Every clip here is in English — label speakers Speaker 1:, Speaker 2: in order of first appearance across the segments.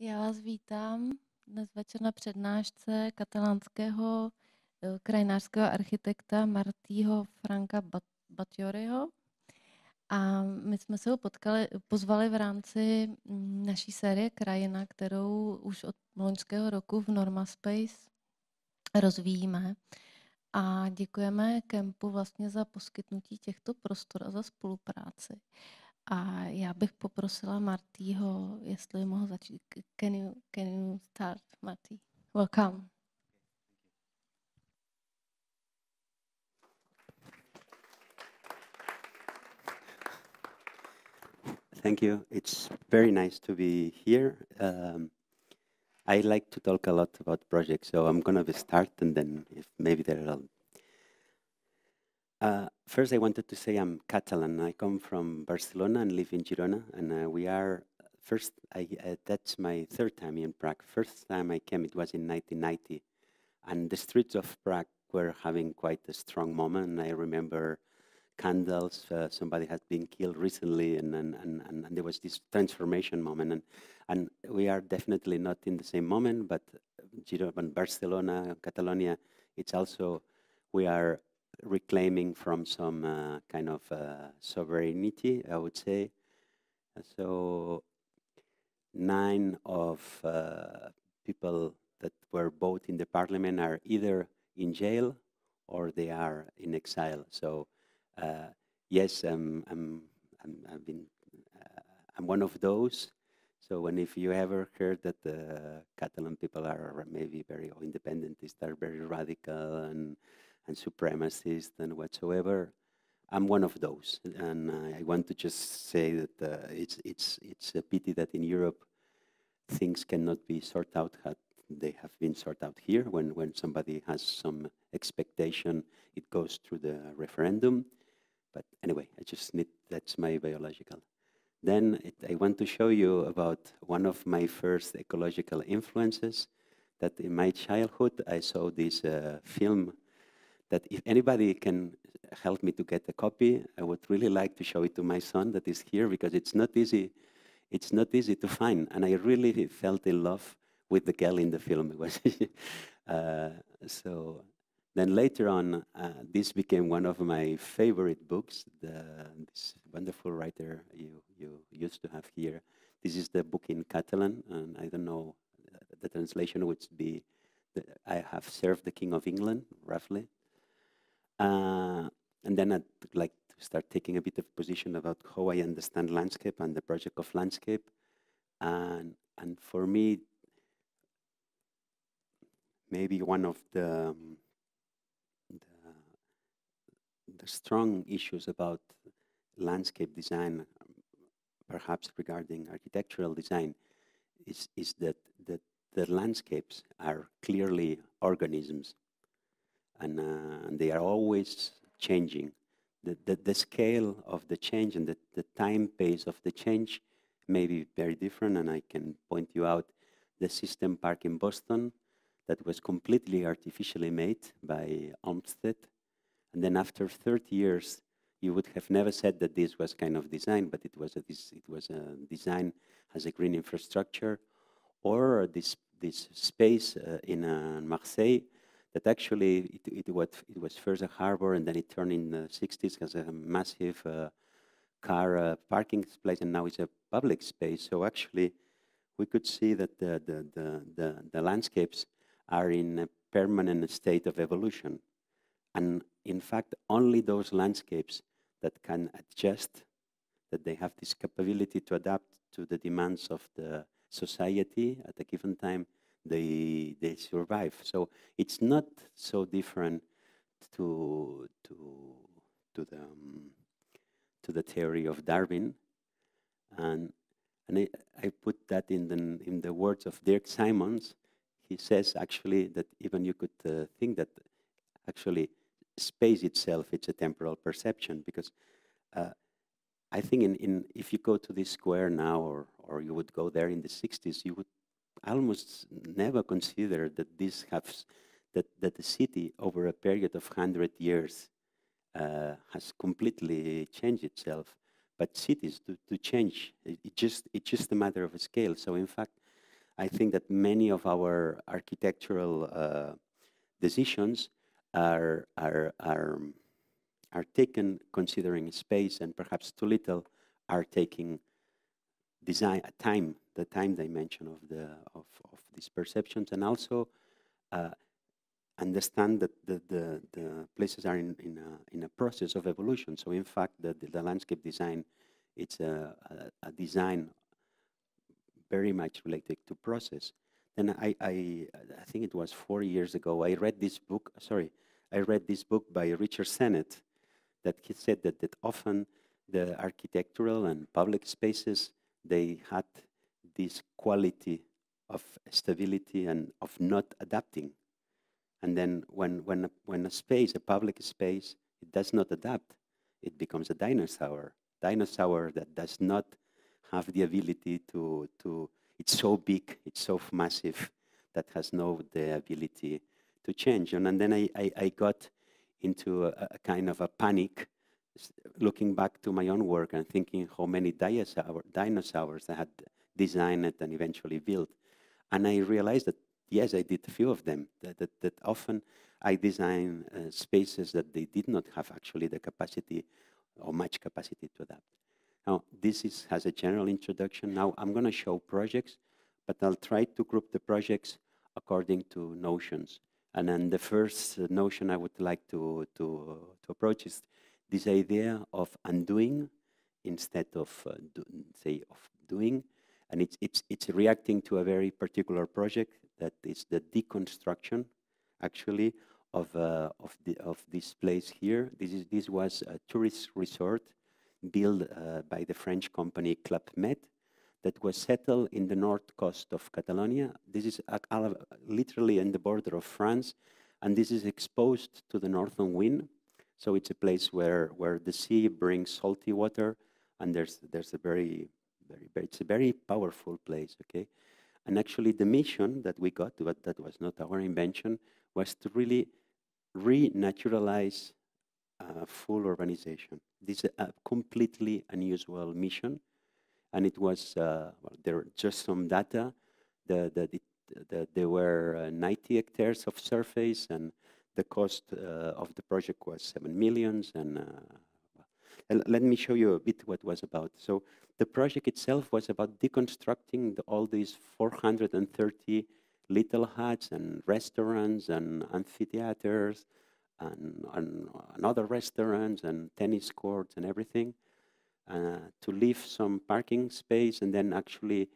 Speaker 1: Já vás vítám dnes večer na přednášce katalánského krajinářského architekta Martího Franca Batlloriho. A my jsme se ho pozvali v rámci naší série Krajina, kterou už od loňského roku v Norma Space rozvíjíme. A děkujeme Kempu vlastně za poskytnutí těchto prostor a za spolupráci. A já bych poprosila Martího, jestli mohl začít. Can you start, Martí? Welcome.
Speaker 2: Thank you. It's very nice to be here. I like to talk a lot about projects, so I'm going to start, and then if maybe there'll. First, I wanted to say I'm Catalan. I come from Barcelona and live in Girona, and we are first. That's my third time in Prague. First time I came, it was in 1990, and the streets of Prague were having quite a strong moment. I remember candles. Somebody had been killed recently, and there was this transformation moment. And we are definitely not in the same moment, but Girona, Barcelona, Catalonia, it's also, we are reclaiming from some kind of sovereignty, I would say. So 9 of people that were both in the parliament are either in jail or they are in exile. So yes, I'm one of those. So if you ever heard that the Catalan people are maybe very independentist, are very radical and supremacist and whatsoever, I'm one of those. And I want to just say that it's a pity that in Europe things cannot be sorted out how they have been sorted out here. When somebody has some expectation, it goes through the referendum. But anyway, I just need, that's my biological. Then I want to show you about one of my first ecological influences, that in my childhood I saw this film that if anybody can help me to get a copy, I would really like to show it to my son that is here, because it's not easy to find. And I really felt in love with the girl in the film. It was so then later on, this became one of my favorite books. This wonderful writer you used to have here. This is the book in Catalan, and I don't know, the translation would be, I have served the King of England, roughly. And then I'd like to start taking a bit of position about how I understand landscape and the project of landscape. And for me, maybe one of the strong issues about landscape design, perhaps regarding architectural design, is that the landscapes are clearly organisms, and they are always changing. The scale of the change and the time pace of the change may be very different, and I can point you out the System Park in Boston that was completely artificially made by Olmsted. And then after 30 years, you would have never said that this was kind of design, but it was a design as a green infrastructure, or this space in Marseille that actually it was first a harbor, and then it turned in the 60s as a massive car parking place, and now it's a public space. So actually, we could see that the landscapes are in a permanent state of evolution. And in fact, only those landscapes that can adjust, that they have this capability to adapt to the demands of the society at a given time, they survive. So it's not so different to the theory of Darwin, and I put that in the words of Dirk Simons. He says actually that even you could think that actually space itself, it's a temporal perception, because I think if you go to this square now, or you would go there in the 60s, you would almost never consider that that the city over a period of 100 years has completely changed itself. But cities to change, it's just a matter of a scale. So in fact, I think that many of our architectural decisions are taken considering space, and perhaps too little are taking design the time dimension of these perceptions, and also understand that the places are in a process of evolution. So in fact, the landscape design, it's a design very much related to process. Then I think it was 4 years ago, I read this book by Richard Sennett, that he said that often the architectural and public spaces, they had this quality of stability and of not adapting. And then when a space, a public space, it does not adapt, it becomes a dinosaur that does not have the ability to it's so big, it's so massive, that has the ability to change. And then I got into a kind of a panic, looking back to my own work and thinking how many dinosaurs I had designed and eventually built. And I realized that, yes, I did a few of them, that often I design spaces that they did not have actually the capacity or much capacity to adapt. Now, this has a general introduction. Now, I'm going to show projects, but I'll try to group the projects according to notions. And then the first notion I would like to approach is this idea of undoing instead of, doing. And it's reacting to a very particular project that is the deconstruction, actually, of this place here. This was a tourist resort built by the French company Club Med, that was settled in the north coast of Catalonia. This is literally in the border of France, and this is exposed to the northern wind. So it's a place where the sea brings salty water, and there's a it's a very powerful place, okay? And actually the mission that we got, but that was not our invention, was to really renaturalize full urbanization. This is a completely unusual mission, and it was, well, there are just some data, there were 90 hectares of surface, and the cost of the project was 7 million. And let me show you a bit what it was about. So the project itself was about deconstructing all these 430 little huts and restaurants and amphitheaters and other restaurants and tennis courts and everything, to leave some parking space. And then actually,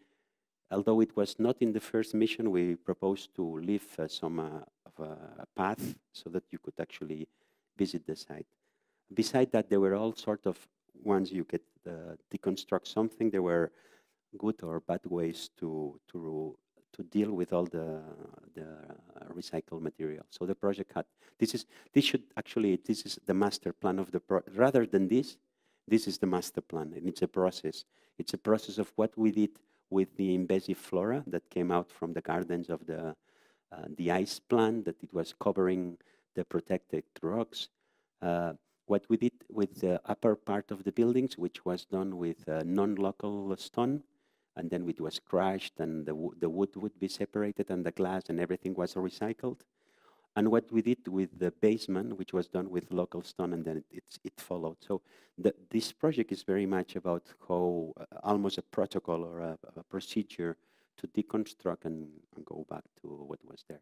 Speaker 2: although it was not in the first mission, we proposed to leave some of a path so that you could actually visit the site. Beside that, there were all sort of, once you get deconstruct something, there were good or bad ways to deal with all the recycled material. So the project had, this is the master plan of the project. Rather than this is the master plan, and it's a process. It's a process of what we did with the invasive flora that came out from the gardens of the ice plant, that it was covering the protected rocks. What we did with the upper part of the buildings, which was done with non-local stone, and then it was crushed, and the wood would be separated, and the glass and everything was recycled. And what we did with the basement, which was done with local stone, and then it followed. So this project is very much about how almost a protocol or a procedure to deconstruct and go back to what was there.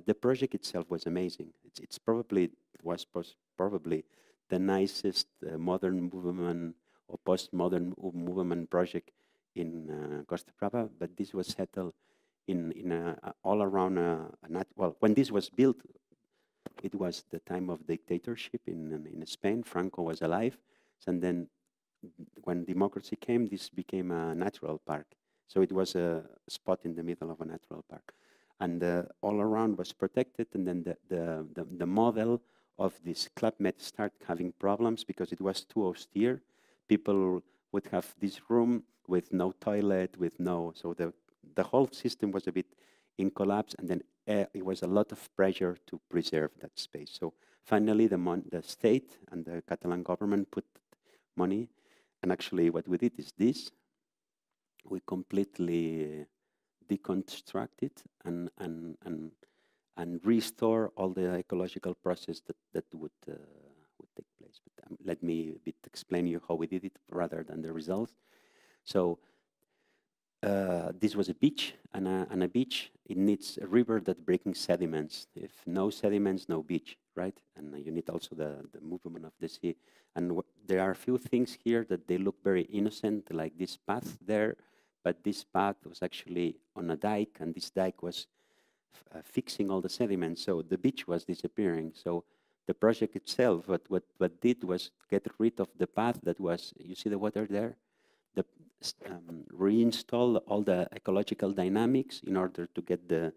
Speaker 2: The project itself was amazing. It's probably the nicest modern movement or postmodern movement project in Costa Brava, but this was settled in all around well, when this was built, it was the time of dictatorship in Spain. Franco was alive, and then when democracy came, this became a natural park. So it was a spot in the middle of a natural park, and all around was protected. And then the model of this Club Med started having problems because it was too austere. People would have this room with no toilet, with no, so the whole system was a bit in collapse, and then it was a lot of pressure to preserve that space. So finally, the state and the Catalan government put money, and actually what we did is this. We completely deconstruct it and restore all the ecological process that would take place. But let me explain you how we did it rather than the results. So this was a beach, and a beach, it needs a river that breaking sediments. If no sediments, no beach, right? And you need also the movement of the sea. And there are a few things here that they look very innocent, like this path there, but this path was actually on a dike, and this dike was fixing all the sediments, so the beach was disappearing. So the project itself, what did was get rid of the path that was, you see the water there? Reinstall all the ecological dynamics in order to get the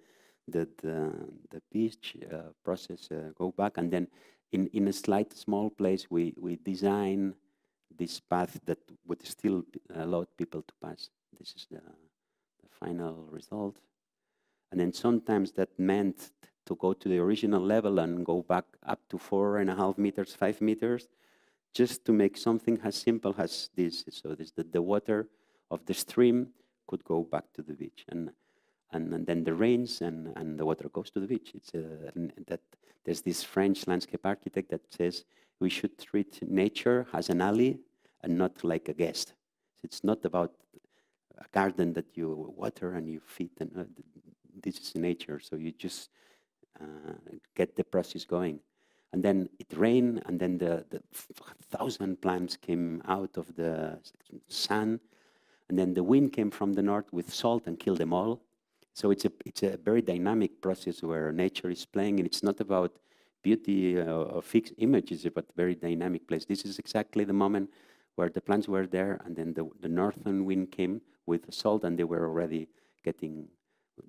Speaker 2: beach process go back, and then in a slight small place we design this path that would still allow people to pass. This is the final result. And then sometimes that meant to go to the original level and go back up to 4.5 meters, 5 meters, just to make something as simple as this. So this, the water of the stream could go back to the beach. And then the rains and the water goes to the beach. It's that there's this French landscape architect that says we should treat nature as an ally and not like a guest. It's not about a garden that you water and you feed, and this is nature. So you just get the process going. And then it rained, and then the 1,000 plants came out of the sun, and then the wind came from the north with salt and killed them all. So it's a very dynamic process where nature is playing, and it's not about beauty or fixed images, but very dynamic place. This is exactly the moment where the plants were there, and then the northern wind came with the salt, and they were already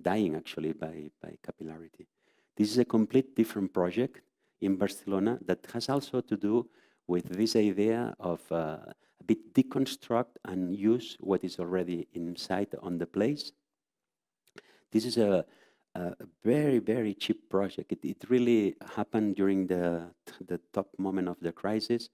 Speaker 2: dying actually by capillarity. This is a complete different project in Barcelona that has also to do with this idea of a bit deconstruct and use what is already inside on the place. This is a very, very cheap project. It really happened during the top moment of the crisis.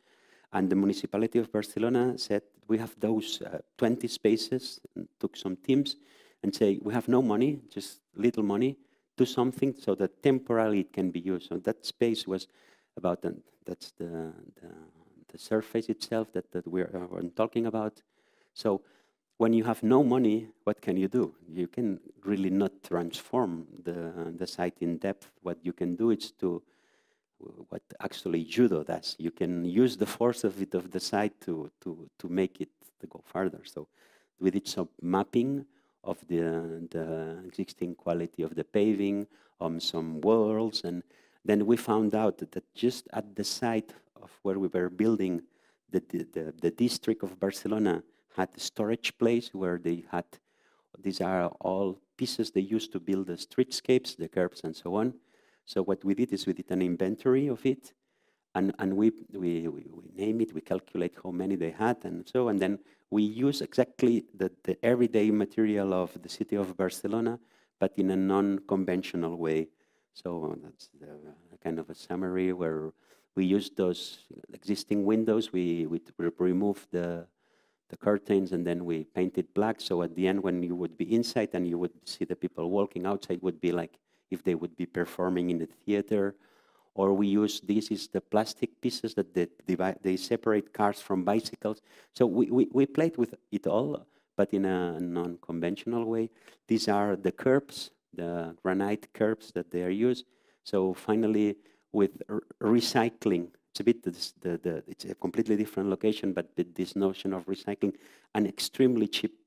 Speaker 2: And the municipality of Barcelona said, we have those 20 spaces, and took some teams and say, we have no money, just little money, do something so that temporarily it can be used. So that space was about, that's the surface itself that we're talking about. So when you have no money, what can you do? You can really not transform the site in depth. What you can do is to, what actually judo does. You can use the force of the site to make it to go farther. So we did some mapping of the existing quality of the paving on some walls, and then we found out that just at the site of where we were building, the district of Barcelona had a storage place where they had, these are all pieces they used to build the streetscapes, the curbs, and so on. So what we did is we did an inventory of it, and we name it, we calculate how many they had, and so, and then we use exactly the everyday material of the city of Barcelona, but in a non-conventional way. So that's kind of a summary where we used those existing windows, we removed the curtains, and then we painted black. So at the end, when you would be inside and you would see the people walking outside, would be like if they would be performing in a theater. Or we use, this is the plastic pieces that they separate cars from bicycles. So we played with it all, but in a non-conventional way. These are the curbs, the granite curbs that they are used. So finally, with recycling, it's a bit, it's a completely different location, but this notion of recycling, and extremely cheap.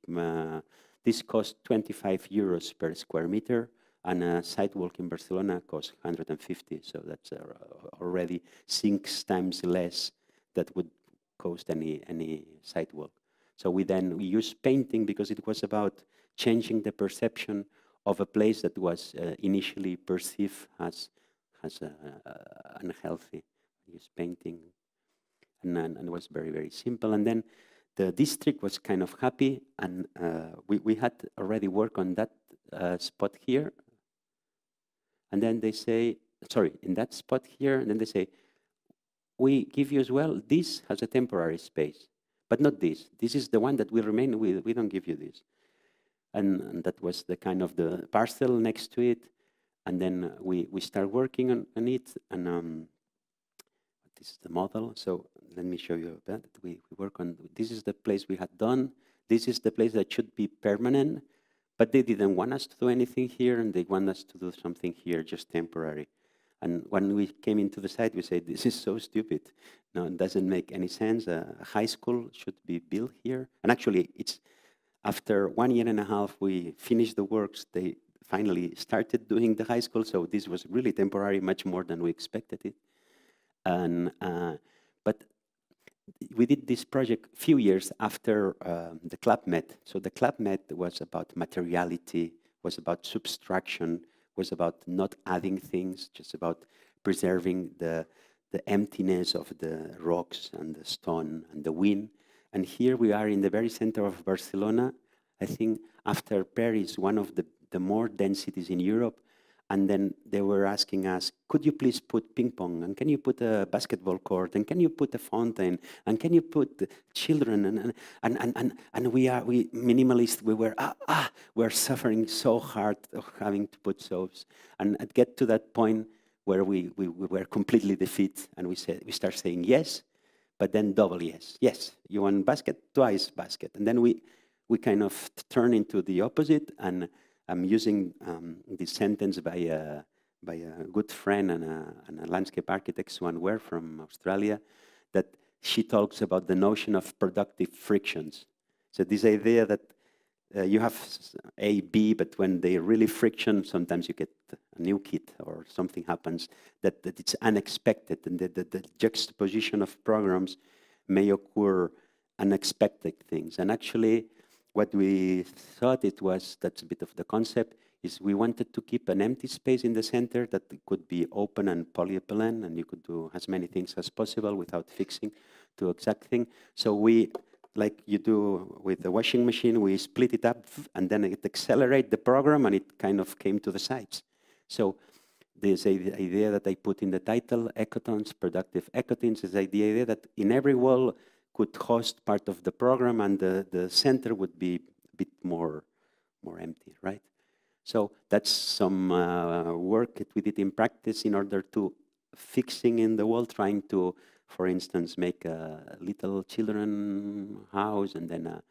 Speaker 2: This cost 25 euros per square meter, and a sidewalk in Barcelona costs 150. So that's already 6 times less that would cost any sidewalk. So we use painting because it was about changing the perception of a place that was initially perceived as unhealthy. We used painting, and it was very, very simple. And then the district was kind of happy, and we had already worked on that spot here. And then they say, sorry, in that spot here, and then they say, we give you as well, this has a temporary space, but not this. This is the one that will remain, we don't give you this. and that was the kind of the parcel next to it. And then we start working on it, and this is the model. So let me show you that. We work on, this is the place we had done. This is the place that should be permanent, but they didn't want us to do anything here, and they want us to do something here, just temporary. And when we came into the site, we said, this is so stupid. No, it doesn't make any sense. A high school should be built here. And actually, it's after 1.5 years, we finished the works. They finally started doing the high school, so this was really temporary, much more than we expected it. And but we did this project a few years after the Club Med. So the Club Med was about materiality, was about subtraction, was about not adding things, just about preserving the emptiness of the rocks and the stone and the wind. And here we are in the very center of Barcelona. I think after Paris, one of the more dense cities in Europe. And then they were asking us, could you please put ping pong? And can you put a basketball court? And can you put a fountain? And can you put children? And we minimalists, we're suffering so hard of having to put those. And it get to that point where we were completely defeated. And we start saying yes, but then double yes. Yes, you want basket? Twice basket. And then we kind of turn into the opposite. And I'm using this sentence by a good friend and a landscape architect, Swan Ware from Australia, that she talks about the notion of productive frictions. So this idea that you have A, B, but when they really friction, sometimes you get a new kit or something happens that it's unexpected, and the juxtaposition of programs may occur unexpected things. And actually, what we thought it was, that's a bit of the concept, is we wanted to keep an empty space in the center that could be open and polyethylene, and you could do as many things as possible without fixing to exact thing. So we, like you do with the washing machine, we split it up, and then it accelerate the program, and it kind of came to the sides. So there's the idea that I put in the title, ecotons, productive ecotons, is the idea that in every wall could host part of the program, and the center would be a bit more empty, right? So that's some work that we did in practice in order to fixing in the wall, trying to, for instance, make a little children house, and then a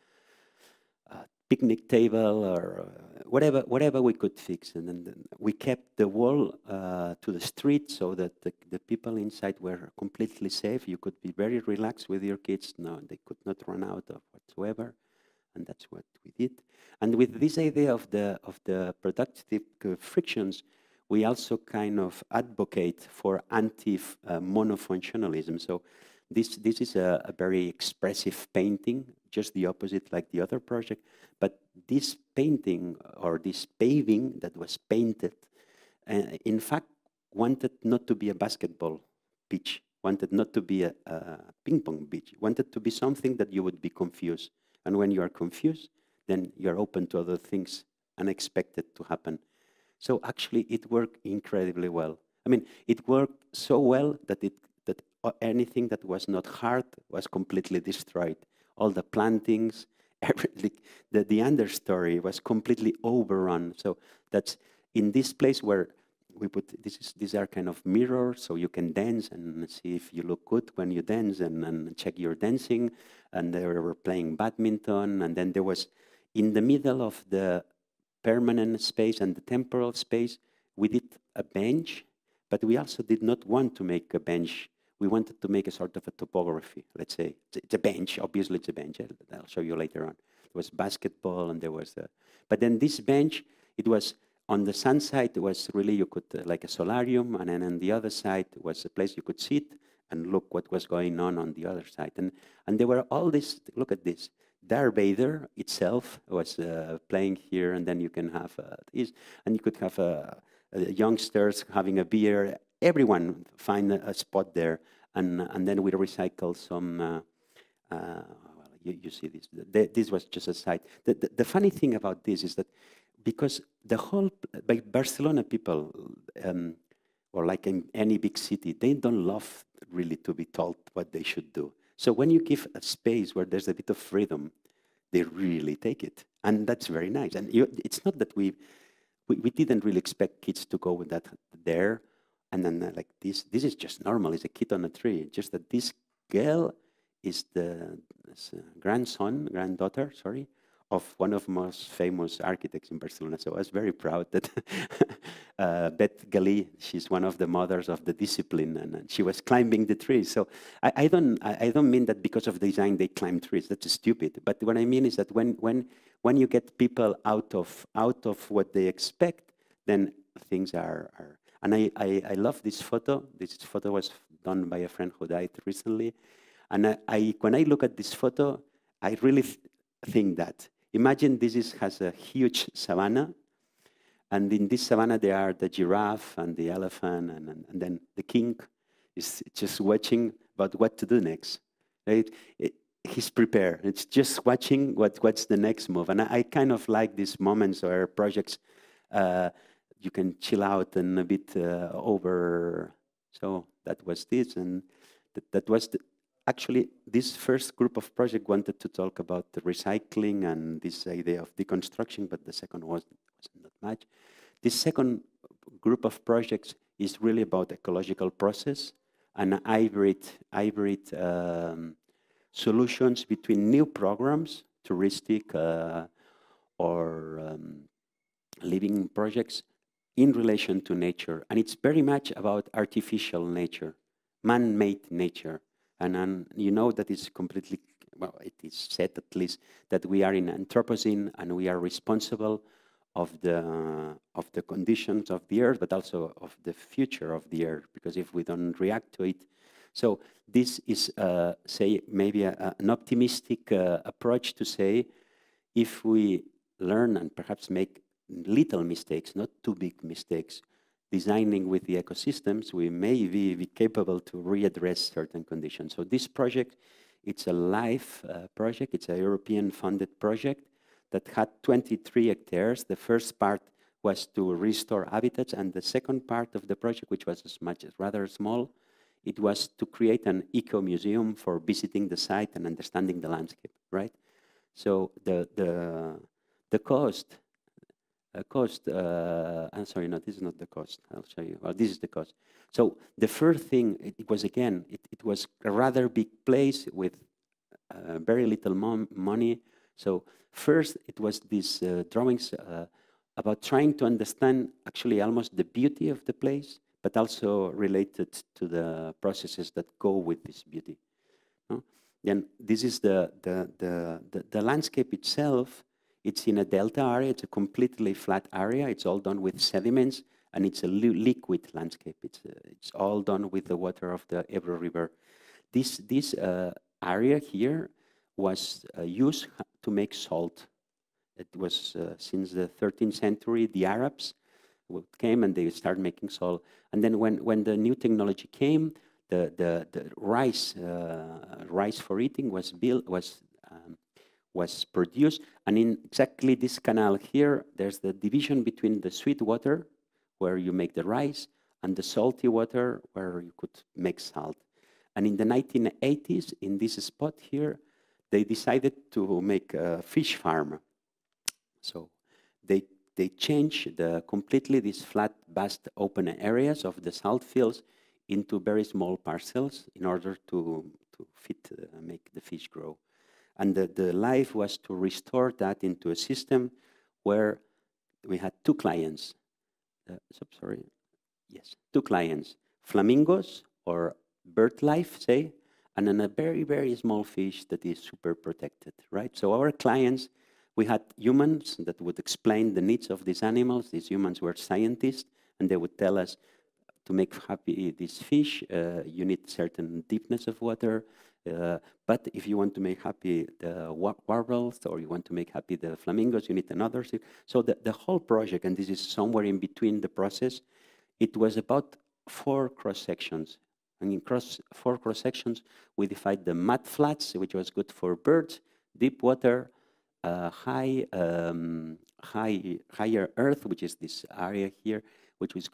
Speaker 2: picnic table, or whatever we could fix. And then we kept the wall to the street so that the people inside were completely safe. You could be very relaxed with your kids. No, they could not run out of whatsoever. And that's what we did. And with this idea of the productive frictions, we also kind of advocate for anti-monofunctionalism. So this is a very expressive painting, just the opposite like the other project. But this painting, or this paving that was painted, in fact, wanted not to be a basketball pitch, wanted not to be a ping pong pitch, wanted to be something that you would be confused. And when you are confused, then you're open to other things unexpected to happen. So actually, it worked incredibly well. I mean, it worked so well that anything that was not hard was completely destroyed. All the plantings, everything, the understory was completely overrun. So that's in this place where we put, these are kind of mirrors, so you can dance and see if you look good when you dance, and check your dancing. And they were playing badminton, and then there was, in the middle of the permanent space and the temporal space, we did a bench, but we also did not want to make a bench. We wanted to make a sort of a topography, let's say. It's a bench, obviously it's a bench. I'll show you later on. There was basketball, and there was but then this bench, it was, on the sun side, it was really, you could, like a solarium, and then on the other side was a place you could sit and look what was going on the other side. And there were all this, look at this. Darth Vader itself was playing here, and then you can have this, and you could have youngsters having a beer. Everyone find a spot there, and then we recycle some. You see this. This was just a side. The funny thing about this is that because the whole Barcelona people, or like in any big city, they don't love really to be told what they should do. So when you give a space where there's a bit of freedom they really take it. And that's very nice. And it's not that we didn't really expect kids to go with that there. And then like this is just normal. It's a kid on a tree. Just that this girl is the granddaughter, sorry, of one of the most famous architects in Barcelona. So I was very proud that Beth Galí, she's one of the mothers of the discipline, and she was climbing the trees. So I don't mean that because of design they climb trees. That's stupid. But what I mean is that when you get people out of what they expect, then things are. And I love this photo. This photo was done by a friend who died recently. And when I look at this photo, I really think that. Imagine has a huge savanna, and in this savanna there are the giraffe and the elephant, and then the king is just watching about what to do next. Right? He's prepared. It's just watching what's the next move. And I kind of like these moments where projects you can chill out and a bit over. So that was this, and that was actually, this first group of project wanted to talk about the recycling and this idea of deconstruction, but the second wasn't that much. This second group of projects is really about ecological process and hybrid solutions between new programs, touristic or living projects in relation to nature. And it's very much about artificial nature, man-made nature. And you know that it's completely, well, it is said at least that we are in Anthropocene and we are responsible of the conditions of the Earth, but also of the future of the Earth, because if we don't react to it. So this is, say, maybe an optimistic approach to say, if we learn and perhaps make little mistakes, not too big mistakes, designing with the ecosystems, we may be capable to readdress certain conditions. So this project, it's a live project. It's a European-funded project that had 23 hectares. The first part was to restore habitats, and the second part of the project, which was rather small, it was to create an eco-museum for visiting the site and understanding the landscape, right? So the cost, I'm sorry, no, this is not the cost. I'll show you. Well, this is the cost. So the first thing, it was, again, it was a rather big place with very little money. So first, it was these drawings about trying to understand actually almost the beauty of the place, but also related to the processes that go with this beauty. No? Then this is the landscape itself. It's in a delta area. It's a completely flat area. It's all done with sediments, and it's a liquid landscape. It's all done with the water of the Ebro River. This area here was used to make salt. It was since the 13th century, the Arabs came and they started making salt. And then when the new technology came, the rice for eating was produced, and in exactly this canal here, there's the division between the sweet water, where you make the rice, and the salty water, where you could make salt. And in the 1980s, in this spot here, they decided to make a fish farm. So they changed completely these flat, vast, open areas of the salt fields into very small parcels in order to make the fish grow. And the life was to restore that into a system where we had two clients. Two clients, flamingos or bird life, say, and then a very, very small fish that is super protected, right? So our clients, we had humans that would explain the needs of these animals. These humans were scientists, and they would tell us, to make happy this fish, you need certain deepness of water. But if you want to make happy the warbles, or you want to make happy the flamingos, you need another. So the whole project, and this is somewhere in between the process, it was about 4 cross-sections. And in 4 cross-sections, we defined the mud flats, which was good for birds, deep water, higher earth, which is this area here, which was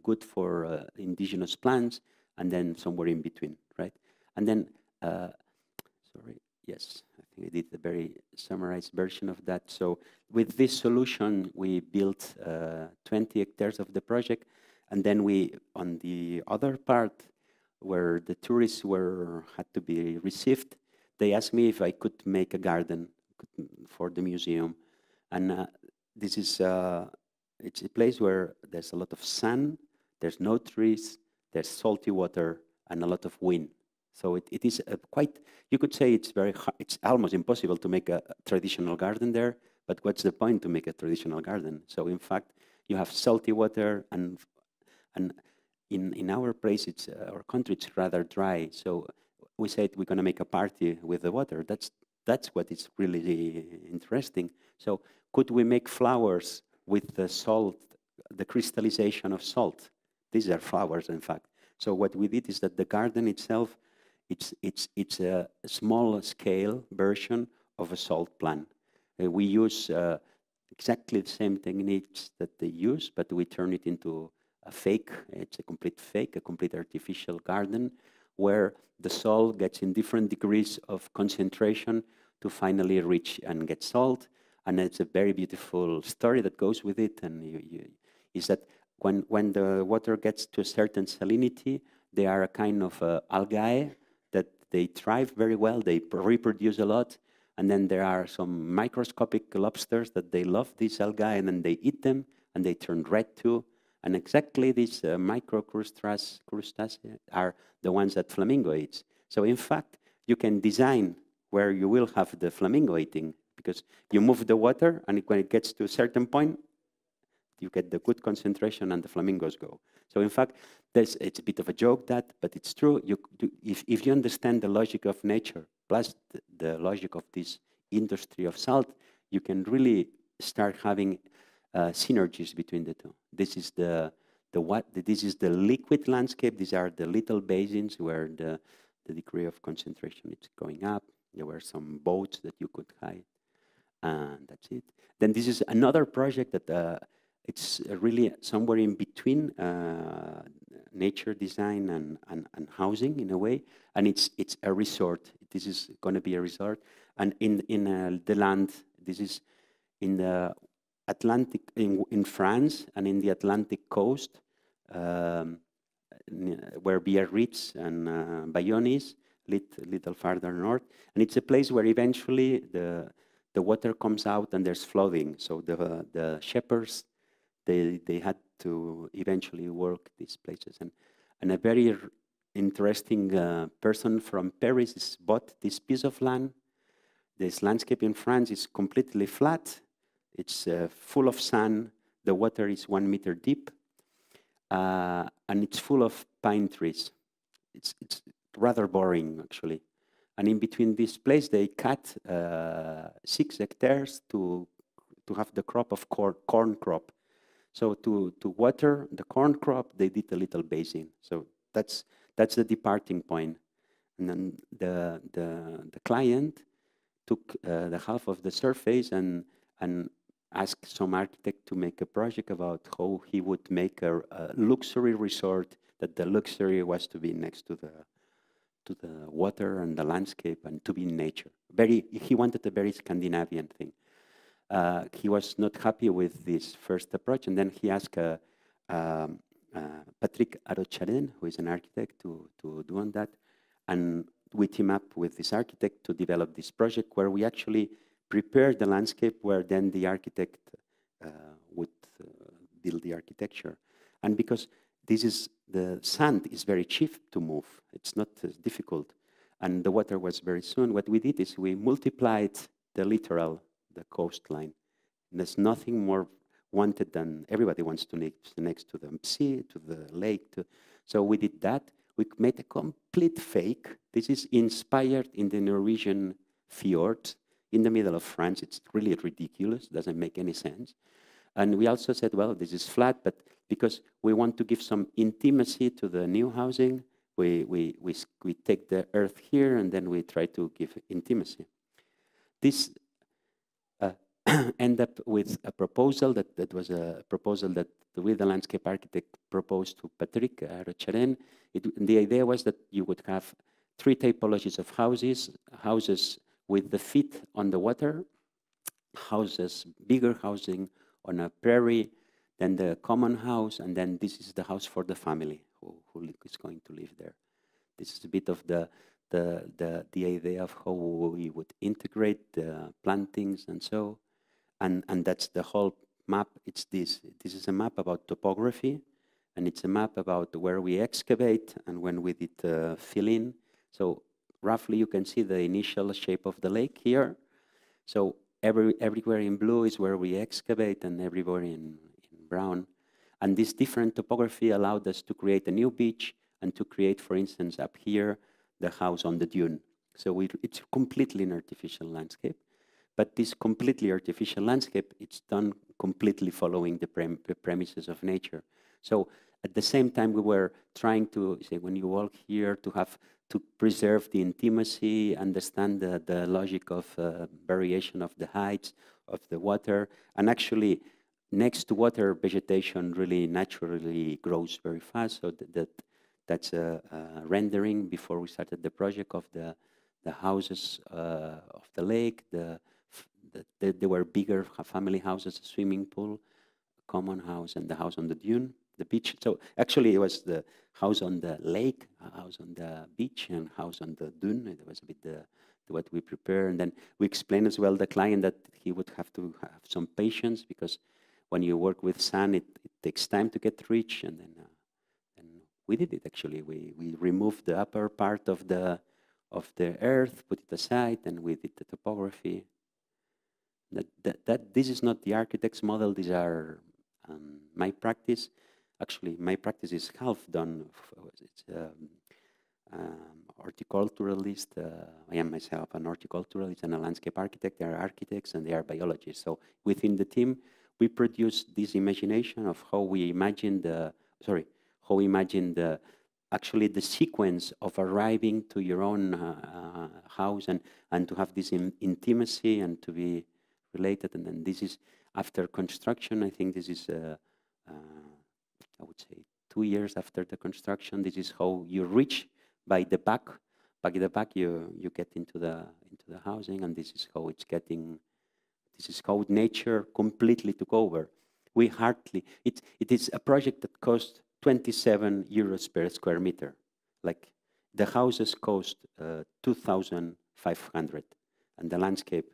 Speaker 2: good for indigenous plants, and then somewhere in between, right? And then, sorry, yes, I think I did a very summarized version of that. So with this solution, we built 20 hectares of the project. And then we, on the other part, where the tourists had to be received, they asked me if I could make a garden for the museum. And this is, it's a place where there's a lot of sun, there's no trees, there's salty water, and a lot of wind. So it is quite, you could say it's very hard, it's almost impossible to make a traditional garden there, but what's the point to make a traditional garden? So in fact, you have salty water, and in our place, our country, it's rather dry. So we said we're going to make a party with the water. That's what is really interesting. So could we make flowers with the salt, the crystallization of salt? These are flowers, in fact. So what we did is that the garden itself, it's a small-scale version of a salt plant. We use exactly the same techniques that they use, but we turn it into a fake. It's a complete fake, a complete artificial garden, where the salt gets in different degrees of concentration to finally reach and get salt. And it's a very beautiful story that goes with it. And is that when the water gets to a certain salinity, they are a kind of algae that they thrive very well. They reproduce a lot. And then there are some microscopic lobsters that they love these algae, and then they eat them, and they turn red too. And exactly these microcrustaceae are the ones that flamingo eats. So in fact, you can design where you will have the flamingo eating, because you move the water, and when it gets to a certain point, you get the good concentration, and the flamingos go. So in fact, it's a bit of a joke, but it's true. If you understand the logic of nature, plus the logic of this industry of salt, you can really start having synergies between the two. This is this is the liquid landscape. These are the little basins where the degree of concentration is going up. There were some boats that you could hide, and that's it. Then this is another project that it's really somewhere in between nature design and housing in a way, and it's a resort. This is going to be a resort, and in the land. This is in the Atlantic, in France, and in the Atlantic coast, where Biarritz and Bayonne is, little farther north. And it's a place where eventually the water comes out and there's flooding. So the shepherds, they had to eventually work these places. And a very interesting person from Paris bought this piece of land. This landscape in France is completely flat. It's full of sun. The water is 1 meter deep. And it's full of pine trees. It's rather boring, actually. And in between this place, they cut 6 hectares to have the crop of corn crop. So to water the corn crop, they did a little basin. So that's the departing point. And then the client took the half of the surface and asked some architect to make a project about how he would make a luxury resort, that the luxury was to be next to the water and the landscape and to be in nature. He wanted a very Scandinavian thing. He was not happy with this first approach, and then he asked Patrick Arocharen, who is an architect, to do on that, and we team up with this architect to develop this project where we actually prepare the landscape where then the architect would build the architecture. And because the sand is very cheap to move, it's not difficult, and the water was very soon, what we did is we multiplied the littoral, the coastline. And there's nothing more wanted than everybody wants to live next to the sea, to the lake. So we did that. We made a complete fake. This is inspired in the Norwegian fjords in the middle of France. It's really ridiculous, doesn't make any sense. And we also said, well, this is flat, but because we want to give some intimacy to the new housing, we take the earth here and then we try to give intimacy. This end up with a proposal that was a proposal that we, the landscape architect, proposed to Patrick Arocharen. The idea was that you would have 3 typologies of houses with the feet on the water, houses, bigger housing on a prairie, then the common house, and then this is the house for the family who is going to live there. This is a bit of the idea of how we would integrate the plantings and so, and that's the whole map. It's this. This is a map about topography, and it's a map about where we excavate and when we did fill in. So roughly you can see the initial shape of the lake here. So everywhere in blue is where we excavate, and everywhere in brown. And this different topography allowed us to create a new beach and to create, for instance, up here, the house on the dune. So it's completely an artificial landscape. But this completely artificial landscape, it's done completely following the premises of nature. So at the same time, we were trying to, say, when you walk here, to preserve the intimacy, understand the logic of variation of the heights of the water. And actually, next to water, vegetation really naturally grows very fast. So that's a rendering before we started the project of the houses of the lake. There were bigger family houses, a swimming pool, common house, and the house on the dune, the beach. So actually, it was the house on the lake, a house on the beach, and house on the dune. It was a bit what we prepared. And then we explained as well the client that he would have to have some patience, because when you work with sand, it takes time to get rich. And then we did it, actually. We removed the upper part of the earth, put it aside, and we did the topography. This is not the architect's model. These are my practice. Actually, my practice is half done. It's horticulturalist. I am myself an horticulturalist and a landscape architect. They are architects and they are biologists. So within the team, we produce this imagination of how we imagine actually the sequence of arriving to your own house and to have this intimacy and to be related. And then this is after construction. I think this is, I would say, 2 years after the construction. This is how you reach by the back. By the back, you get into the housing, and this is how it's getting. This is how nature completely took over. We hardly. It is a project that cost 27 euros per square meter. Like the houses cost 2,500, and the landscape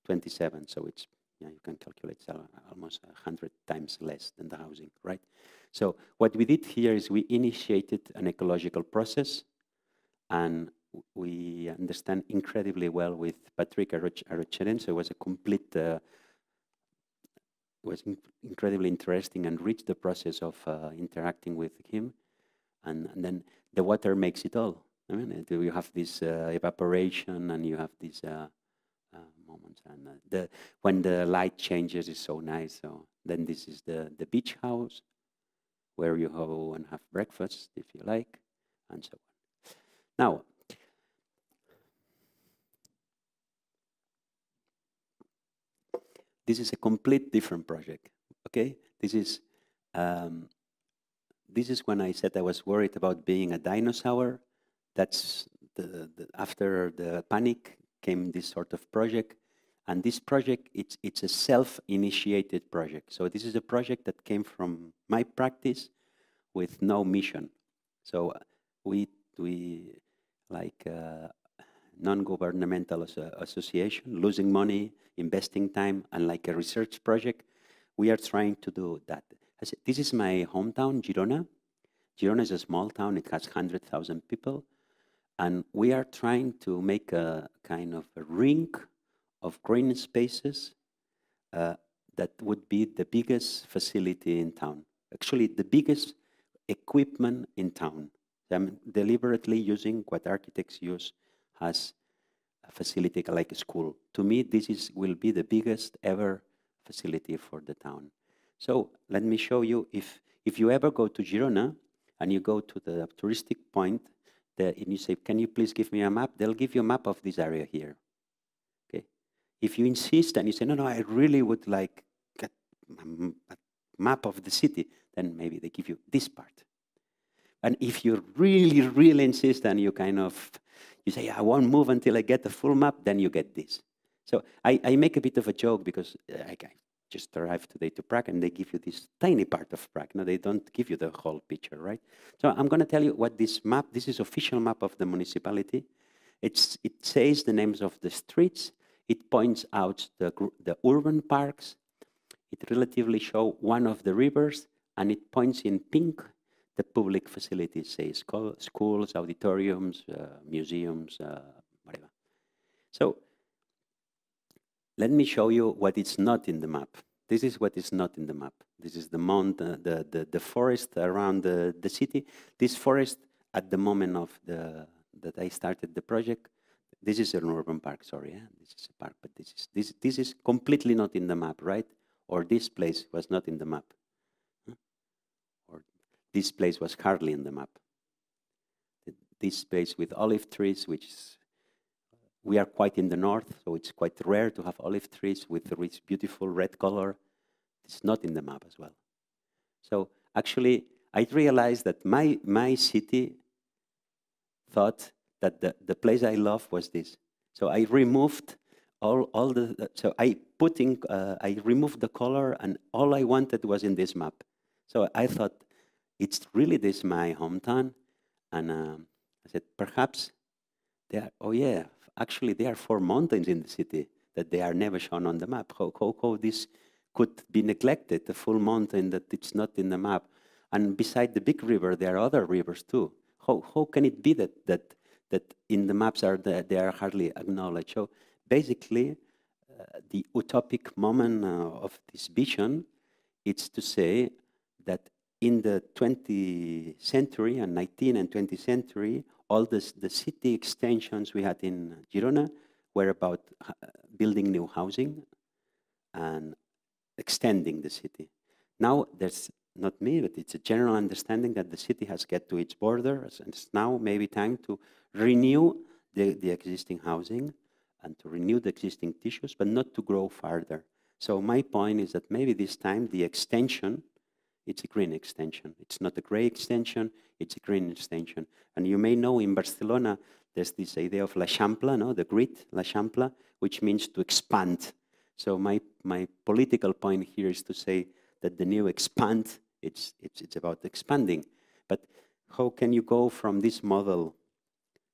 Speaker 2: 27. So it's, yeah, you can calculate, it's almost 100 times less than the housing, right? So what we did here is we initiated an ecological process, and we understand incredibly well with Patrick Arrocheren. So it was a complete, it was incredibly interesting and rich, the process of interacting with him. And then the water makes it all. I mean, you have this evaporation, and you have these moments. And when the light changes, it's so nice. So then this is the beach house, where you go and have breakfast, if you like, and so on. Now, this is a complete different project, okay? This is when I said I was worried about being a dinosaur. That's after the panic came this sort of project. And this project, it's a self-initiated project. So this is a project that came from my practice with no mission. So we like non-governmental association, losing money, investing time, and like a research project, we are trying to do that. This is my hometown, Girona. Girona is a small town. It has 100,000 people. And we are trying to make a kind of a ring of green spaces that would be the biggest facility in town. Actually, the biggest equipment in town. I'm deliberately using what architects use as a facility like a school. To me, this will be the biggest ever facility for the town. So let me show you, if you ever go to Girona and you go to the touristic point, and you say, can you please give me a map? They'll give you a map of this area here. Okay. If you insist and you say, no, I really would like a map of the city, then maybe they give you this part. And if you really, really insist and you kind of, you say, I won't move until I get the full map, then you get this. So I make a bit of a joke because I just arrived today to Prague and they give you this tiny part of Prague. No, they don't give you the whole picture, right? So I'm going to tell you what this map, this is official map of the municipality. It says the names of the streets. It points out the urban parks. It relatively shows one of the rivers, and it points in pink the public facilities, say schools, auditoriums, museums, whatever. So let me show you what is not in the map. This is what is not in the map. This is the the forest around the city. This forest, at the moment of that I started the project, this is an urban park. Sorry, yeah? This is a park, but this is completely not in the map, right? Or this place was not in the map. Or this place was hardly in the map. This place with olive trees, which is, we are quite in the north, so it's quite rare to have olive trees with this beautiful red color. It's not in the map as well. So actually, I realized that my city thought that the place I love was this. So I removed all the, so I removed the color, and all I wanted was in this map. So I thought, it's really this my hometown? And I said, perhaps there, oh yeah, actually there are 4 mountains in the city that they are never shown on the map. How this could be neglected, the full mountain that it's not in the map? And beside the big river, there are other rivers too. How can it be that in the maps they are hardly acknowledged? So basically, the utopic moment of this vision is to say that in the 20th century and 19th and 20th century, all the city extensions we had in Girona were about building new housing and extending the city. Now there's not me, but it's a general understanding that the city has get to its borders, and it's now maybe time to renew the existing housing and to renew the existing tissues, but not to grow farther. So my point is that maybe this time the extension, it's a green extension. It's not a gray extension, it's a green extension. And you may know in Barcelona, there's this idea of l'Eixample, no? The grid, l'Eixample, which means to expand. So my political point here is to say that the new expand, it's about expanding. But how can you go from this model,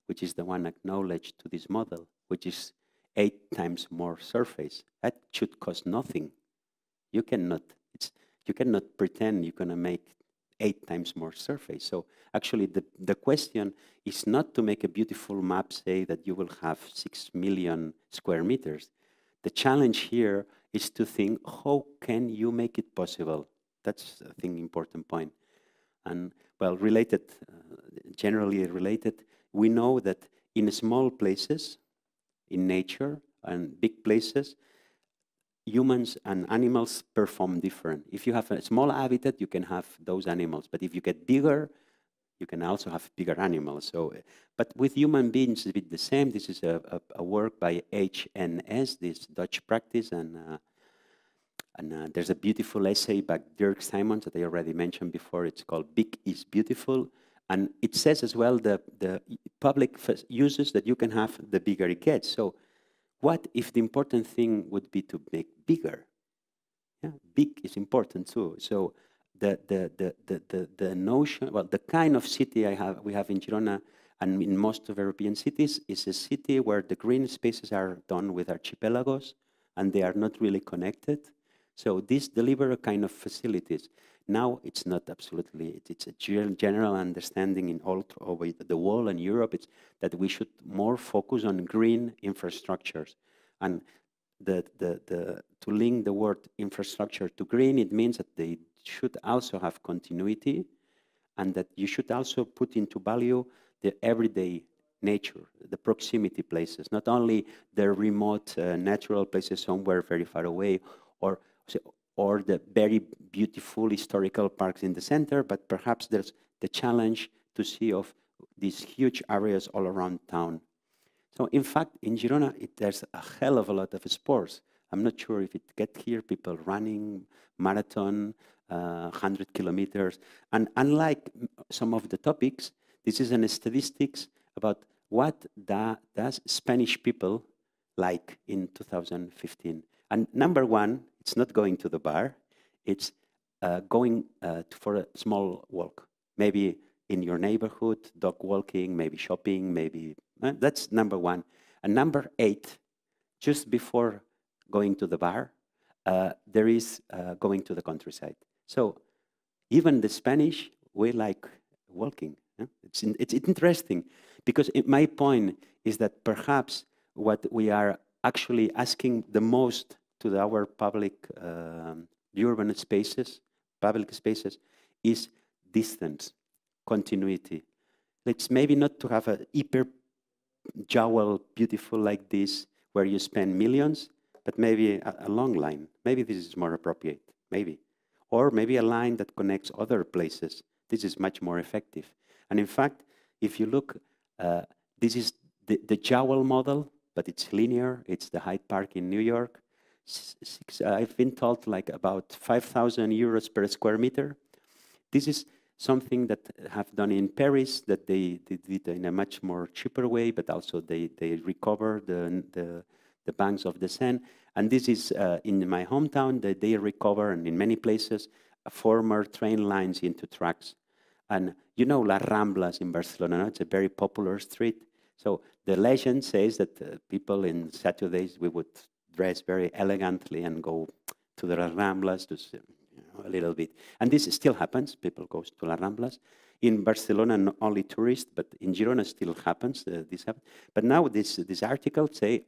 Speaker 2: which is the one acknowledged, to this model, which is 8 times more surface? That should cost nothing. You cannot pretend you're going to make 8 times more surface. So actually the question is not to make a beautiful map, say that you will have 6 million square meters. The challenge here is to think, how can you make it possible? That's, I think, important point. And, well, related, generally related, we know that in small places, in nature, and big places, humans and animals perform different. If you have a small habitat, you can have those animals. But if you get bigger, you can also have bigger animals. So, but with human beings, it's a bit the same. This is a work by HNS, this Dutch practice, and there's a beautiful essay by Dirk Simons that I already mentioned before. It's called Big is Beautiful. And it says as well the public uses that you can have, the bigger it gets. So what if the important thing would be to make bigger? Yeah, big is important too. So the notion, well, the kind of city we have in Girona and in most of European cities is a city where the green spaces are done with archipelagos and they are not really connected. So this deliver a kind of facilities. Now it's not absolutely, it's a general understanding in all over the world and Europe, it's that we should more focus on green infrastructures. And to link the word infrastructure to green, it means that they should also have continuity and that you should also put into value the everyday nature, the proximity places, not only the remote natural places somewhere very far away or the very beautiful historical parks in the center, but perhaps there's the challenge to see of these huge areas all around town. So in fact, in Girona, there's a hell of a lot of sports. I'm not sure if it get here, people running, marathon, 100 kilometers. And unlike some of the topics, this is an statistics about what does Spanish people like in 2015? And number one, it's not going to the bar, it's going for a small walk. Maybe in your neighborhood, dog walking, maybe shopping, maybe, that's number one. And number 8, just before going to the bar, there is going to the countryside. So even the Spanish, we like walking. It's interesting, because my point is that perhaps what we are actually asking the most to our public urban spaces, public spaces, is distance, continuity. It's maybe not to have a hyper jowl, beautiful like this, where you spend millions, but maybe a long line. Maybe this is more appropriate, maybe. Or maybe a line that connects other places. This is much more effective. And in fact, if you look, this is the jowl model, but it's linear. It's the Hyde Park in New York. I've been told like about 5,000 euros per square meter. This is something that have done in Paris, that they did in a much more cheaper way, but also they recover the banks of the Seine. And this is in my hometown, that they recover, and in many places, former train lines into tracks. And you know Las Ramblas in Barcelona, no? It's a very popular street. So the legend says that people in Saturdays, we would dress very elegantly and go to the Las Ramblas to see, a little bit. And this still happens. People go to Las Ramblas. In Barcelona, not only tourists, but in Girona still happens. This happens. But now this article say,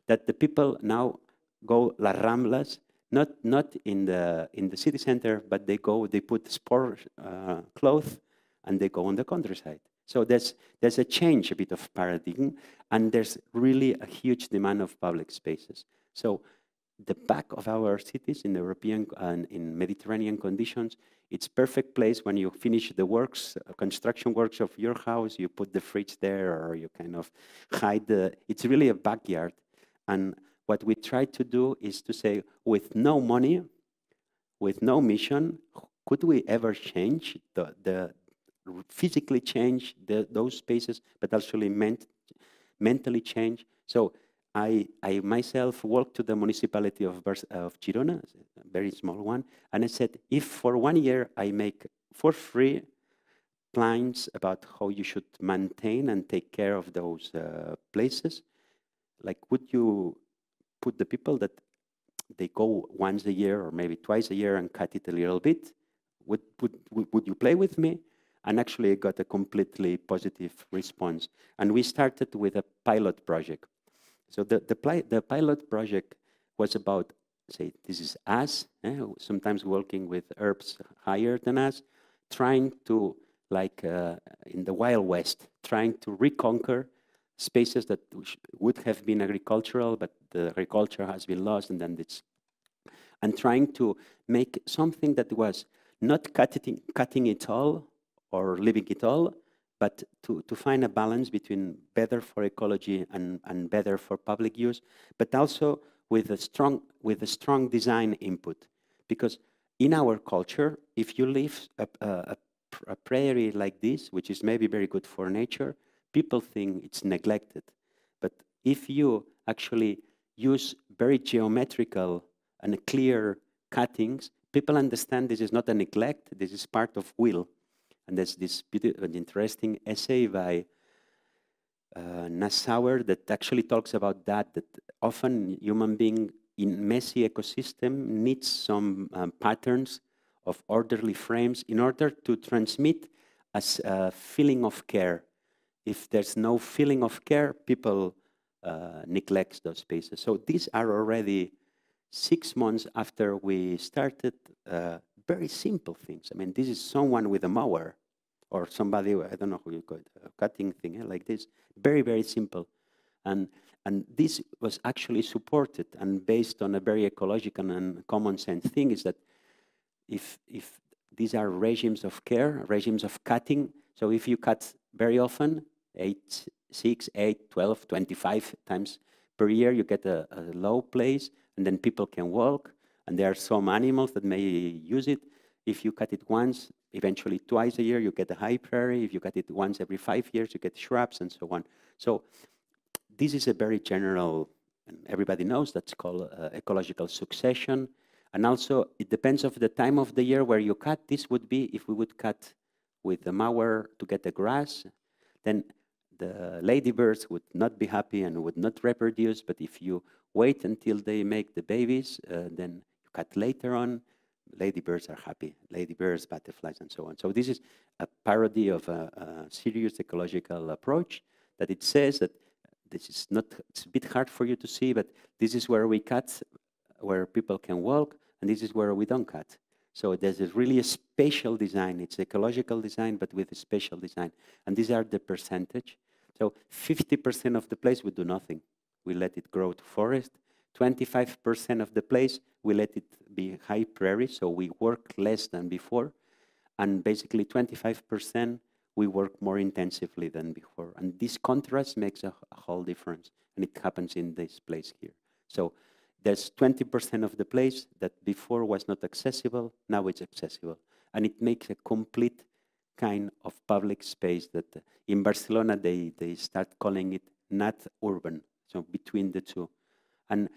Speaker 2: that the people now go Las Ramblas, not in the city center, but they put sport clothes and they go on the countryside. So there's a change, a bit of paradigm, and there's really a huge demand of public spaces. So the back of our cities in European and in Mediterranean conditions, it's perfect place when you finish the works, construction works of your house, you put the fridge there, or you kind of hide it's really a backyard. And what we try to do is to say, with no money, with no mission, could we ever change physically change those spaces, but actually mentally change? So I myself walked to the municipality of Girona, a very small one, and I said, if for 1 year I make for free plans about how you should maintain and take care of those places, like would you put the people that they go once a year or maybe twice a year and cut it a little bit, would you play with me? And actually I got a completely positive response. And we started with a pilot project. So the pilot project was about, say, this is us, sometimes working with herbs higher than us, trying to, like in the Wild West, trying to reconquer spaces that would have been agricultural, but the agriculture has been lost, and trying to make something that was not cutting it all or leaving it all, but to find a balance between better for ecology and better for public use, but also with a strong design input. Because in our culture, if you leave a prairie like this, which is maybe very good for nature, people think it's neglected. But if you actually use very geometrical and clear cuttings, people understand this is not a neglect, this is part of will. And there's this interesting essay by Nassauer that actually talks about that often human being in messy ecosystem needs some patterns of orderly frames in order to transmit a feeling of care. If there's no feeling of care, people neglect those spaces. So these are already 6 months after we started, very simple things. I mean, this is someone with a mower or somebody, I don't know who you call it, a cutting thing like this. Very, very simple. And this was actually supported and based on a very ecological and common sense thing is that if these are regimes of care, regimes of cutting, so if you cut very often, 6, 8, 12, 25 times per year, you get a low place, and then people can walk, and there are some animals that may use it. If you cut it once, eventually twice a year, you get a high prairie. If you cut it once every 5 years, you get shrubs and so on. So this is a very general, and everybody knows that's called ecological succession. And also, it depends of the time of the year where you cut. This would be if we would cut with the mower to get the grass, then the ladybirds would not be happy and would not reproduce. But if you wait until they make the babies, then you cut later on, ladybirds are happy. Ladybirds, butterflies, and so on. So this is a parody of a serious ecological approach, that it says that this is not, it's a bit hard for you to see, but this is where we cut, where people can walk, and this is where we don't cut. So there's a really a spatial design. It's ecological design, but with a spatial design. And these are the percentage. So 50% of the place we do nothing. We let it grow to forest. 25% of the place we let it be high prairie, so we work less than before. And basically 25% we work more intensively than before. And this contrast makes a whole difference. And it happens in this place here. So there's 20% of the place that before was not accessible, now it's accessible. And it makes a complete kind of public space that in Barcelona, they start calling it not urban, so between the two. And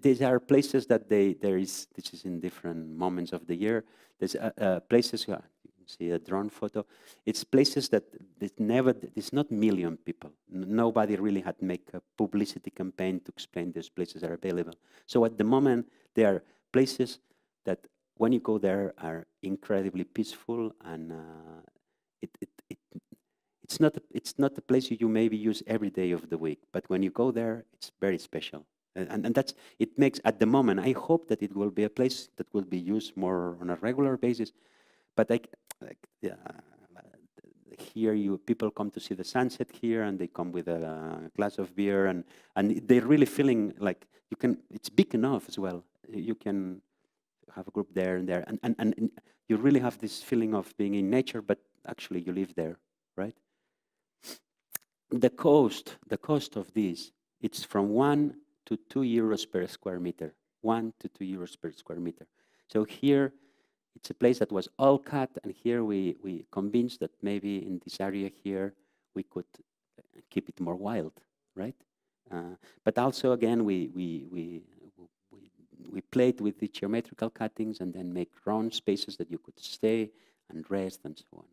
Speaker 2: these are places that this is in different moments of the year. There's places, you can see a drone photo. It's places that there's not million people. Nobody really had make a publicity campaign to explain these places are available. So at the moment, there are places that when you go there are incredibly peaceful, and it's not a place you maybe use every day of the week, but when you go there, it's very special. And that's, it makes, at the moment, I hope that it will be a place that will be used more on a regular basis. But here, people come to see the sunset here, and they come with a glass of beer, and they're really feeling like you can, it's big enough as well. You can have a group there and there, and you really have this feeling of being in nature, but actually you live there, right? The cost of this, it's from 1 to 2 euros per square meter, 1 to 2 euros per square meter. So here, it's a place that was all cut, and here we convinced that maybe in this area here, we could keep it more wild, right? But also, again, we played with the geometrical cuttings and then make round spaces that you could stay and rest and so on.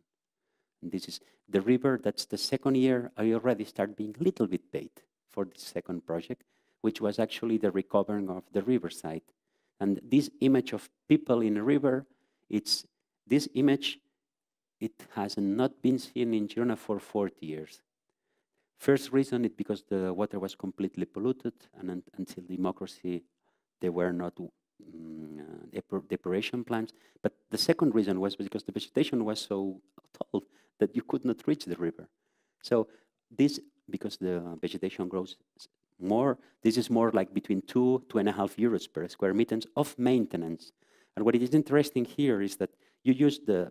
Speaker 2: And this is the river. That's the second year. I already start being a little bit paid for this second project, which was actually the recovering of the riverside. And this image of people in a river, this image, it has not been seen in Girona for 40 years. First reason is because the water was completely polluted, and until democracy, there were not depuration plants. But the second reason was because the vegetation was so tall that you could not reach the river. So this, because the vegetation grows more, this is more like between 2 to 2.5 euros per square meter of maintenance. And what is interesting here is that you use the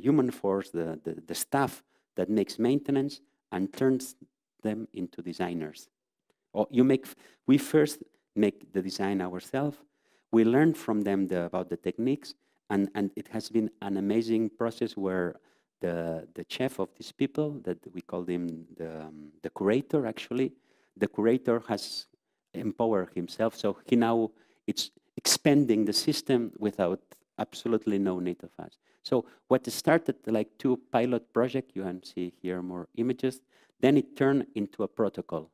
Speaker 2: human force, the staff that makes maintenance and turns them into designers. Or we first make the design ourselves. We learn from them about the techniques, and it has been an amazing process where the chef of these people, that we call him the curator, actually, the curator has empowered himself, so he now it's expanding the system without absolutely no need of us. So what started like 2 pilot projects, you can see here more images, then it turned into a protocol.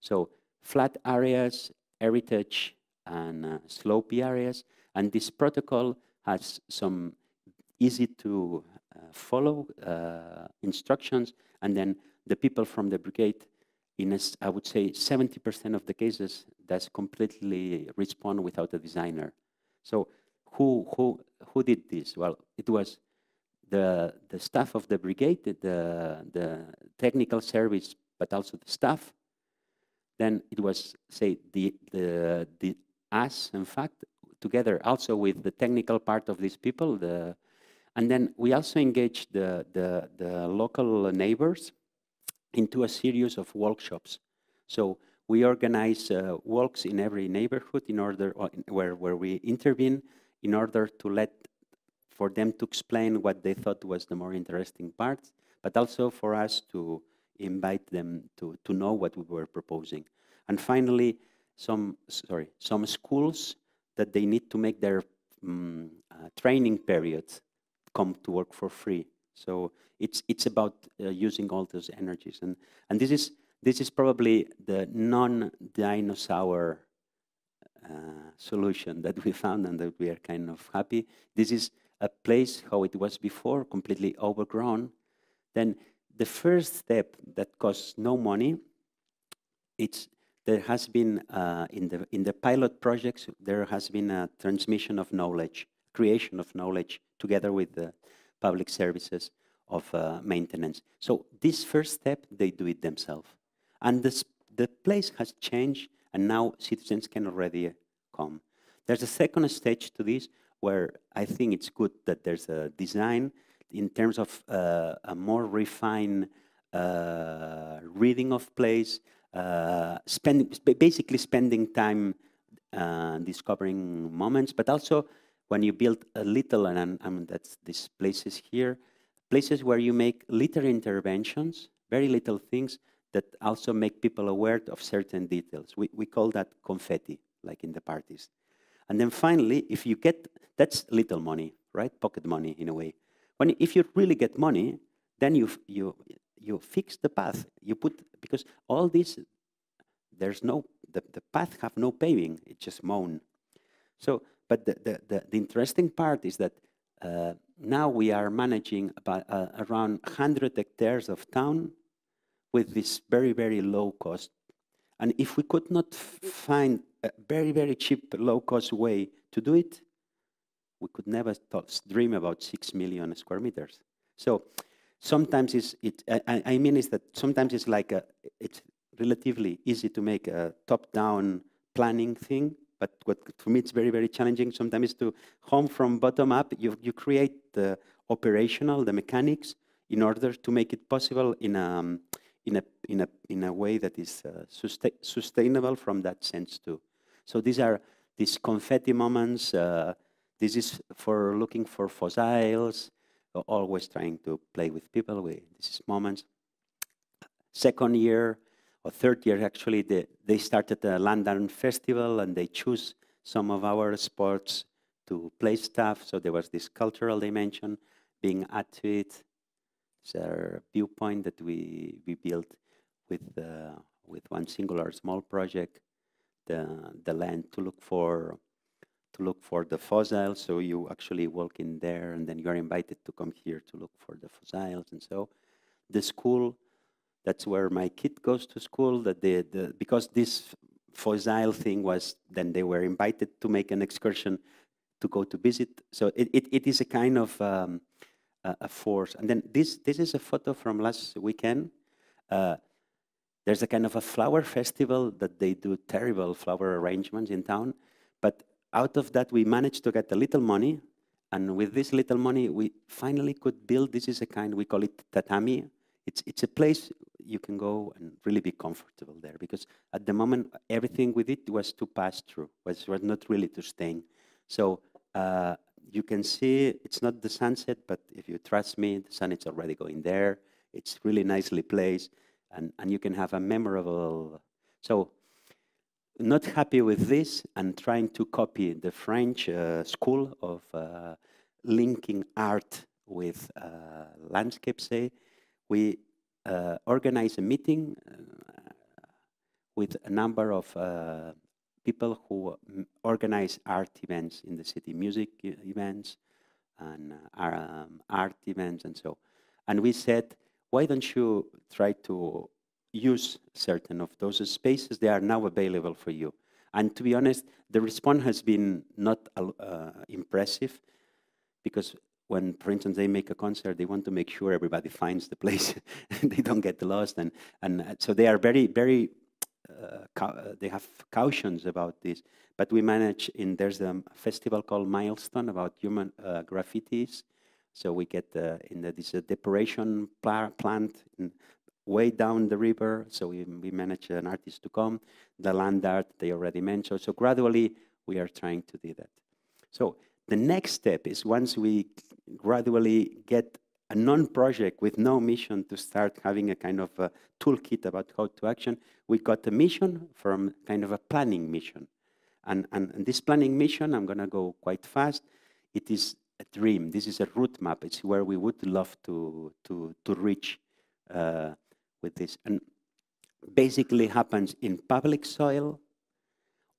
Speaker 2: So flat areas, heritage, and slopey areas, and this protocol has some easy to follow instructions, and then the people from the brigade, I would say 70% of the cases, that's completely respond without a designer. So who did this? Well, it was the staff of the brigade, the technical service, but also the staff. Then it was, say, us, in fact, together also with the technical part of these people. And then we also engaged the local neighbors into a series of workshops. So we organize walks in every neighborhood in order, where we intervene in order to let for them to explain what they thought was the more interesting parts, but also for us to invite them to know what we were proposing. And finally, some schools that they need to make their training periods come to work for free. So it's about using all those energies, and this is probably the non-dinosaur solution that we found, and that we are kind of happy. This is a place how it was before, completely overgrown. Then the first step that costs no money, there has been in the pilot projects, there has been a transmission of knowledge, creation of knowledge together with the public services of maintenance. So this first step, they do it themselves. And the place has changed, and now citizens can already come. There's a second stage to this, where I think it's good that there's a design in terms of a more refined reading of place, basically spending time discovering moments, but also when you build a little, and that's these places here, places where you make little interventions, very little things that also make people aware of certain details. We call that confetti, like in the parties. And then finally, if you get, that's little money, right? Pocket money in a way. If you really get money, then you fix the path. You put, because all this, there's no, the path have no paving, it's just mown. So, but the interesting part is that now we are managing about around 100 hectares of town with this very, very low cost. And if we could not find a very, very cheap, low-cost way to do it, we could never dream about 6 million square meters. So sometimes I mean is that sometimes it's like it's relatively easy to make a top-down planning thing, but what for me it's very, very challenging sometimes to home from bottom up. You create the operational, the mechanics, in order to make it possible in a way that is sustainable from that sense too. So these are these confetti moments. This is for looking for fossils, always trying to play with people. This is moments. Second year or third year, actually, they started a Lantern Festival, and they choose some of our sports to play stuff. So there was this cultural dimension being added to it. It's a viewpoint that we built with one singular small project, the land to look for the fossils. So you actually walk in there, and then you are invited to come here to look for the fossils. And so the school, that's where my kid goes to school. Because this fossil thing was, then they were invited to make an excursion to go to visit. So it is a kind of a force. And then this is a photo from last weekend. There's a kind of a flower festival that they do terrible flower arrangements in town. But out of that, we managed to get a little money. And with this little money, we finally could build, this is a kind, we call it tatami. It's a place you can go and really be comfortable there. Because at the moment, everything with it was to pass through, was not really to stay. So you can see, it's not the sunset, but if you trust me, the sun is already going there. It's really nicely placed. And you can have a memorable, so not happy with this and trying to copy the French school of linking art with landscape, say, we organize a meeting with a number of people who organize art events in the city, music events and art events and so. And we said, why don't you try to use certain of those spaces? They are now available for you. And to be honest, the response has been not impressive, because when, for instance, they make a concert, they want to make sure everybody finds the place and they don't get lost. And so they are very, very, they have cautions about this. But we manage, there's a festival called Milestone about human graffitis. So we get this decoration plant way down the river. So we manage an artist to come. The land art they already mentioned. So gradually we are trying to do that. So the next step is once we gradually get a non-project with no mission to start having a kind of a toolkit about how to action, we got a mission from kind of a planning mission. And this planning mission, I'm going to go quite fast, it is a dream. This is a route map. It's where we would love to reach with this. And basically happens in public soil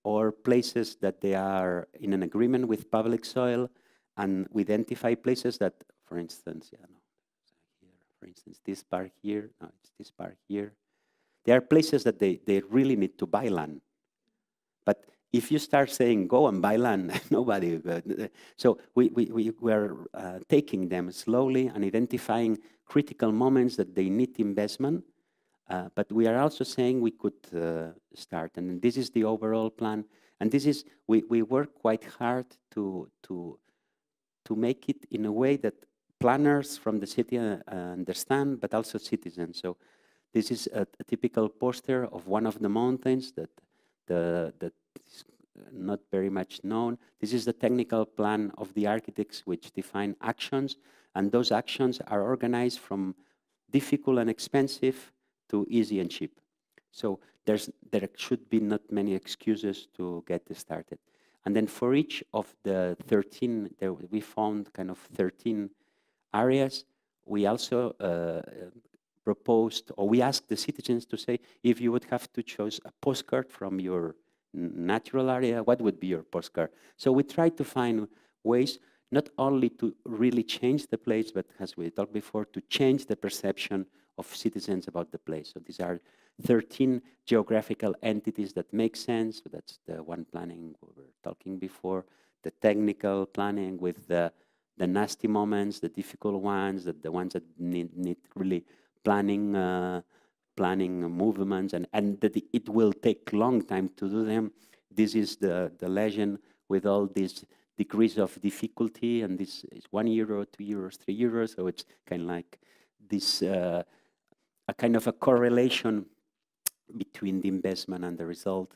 Speaker 2: or places that they are in an agreement with public soil, and we identify places that, for instance, for instance, this part here, no, it's this part here. There are places that they really need to buy land. But if you start saying, go and buy land, nobody. So we are taking them slowly and identifying critical moments that they need investment. But we are also saying we could start. And this is the overall plan. And this is, we work quite hard to make it in a way that planners from the city understand, but also citizens. So this is a typical poster of one of the mountains that is not very much known. This is the technical plan of the architects, which define actions, and those actions are organized from difficult and expensive to easy and cheap. So there should be not many excuses to get started. And then for each of the 13, we found kind of 13 areas. We also proposed, or we asked the citizens to say, if you would have to choose a postcard from your natural area, what would be your postcard? So we tried to find ways not only to really change the place, but as we talked before, to change the perception of citizens about the place. So these are 13 geographical entities that make sense. So that's the one planning we were talking before, the technical planning with the nasty moments, the difficult ones, the ones that need really planning movements, and that it will take long time to do them. This is the legend with all these degrees of difficulty, and this is €1, €2, €3. So it's kind of like this, a kind of a correlation between the investment and the result.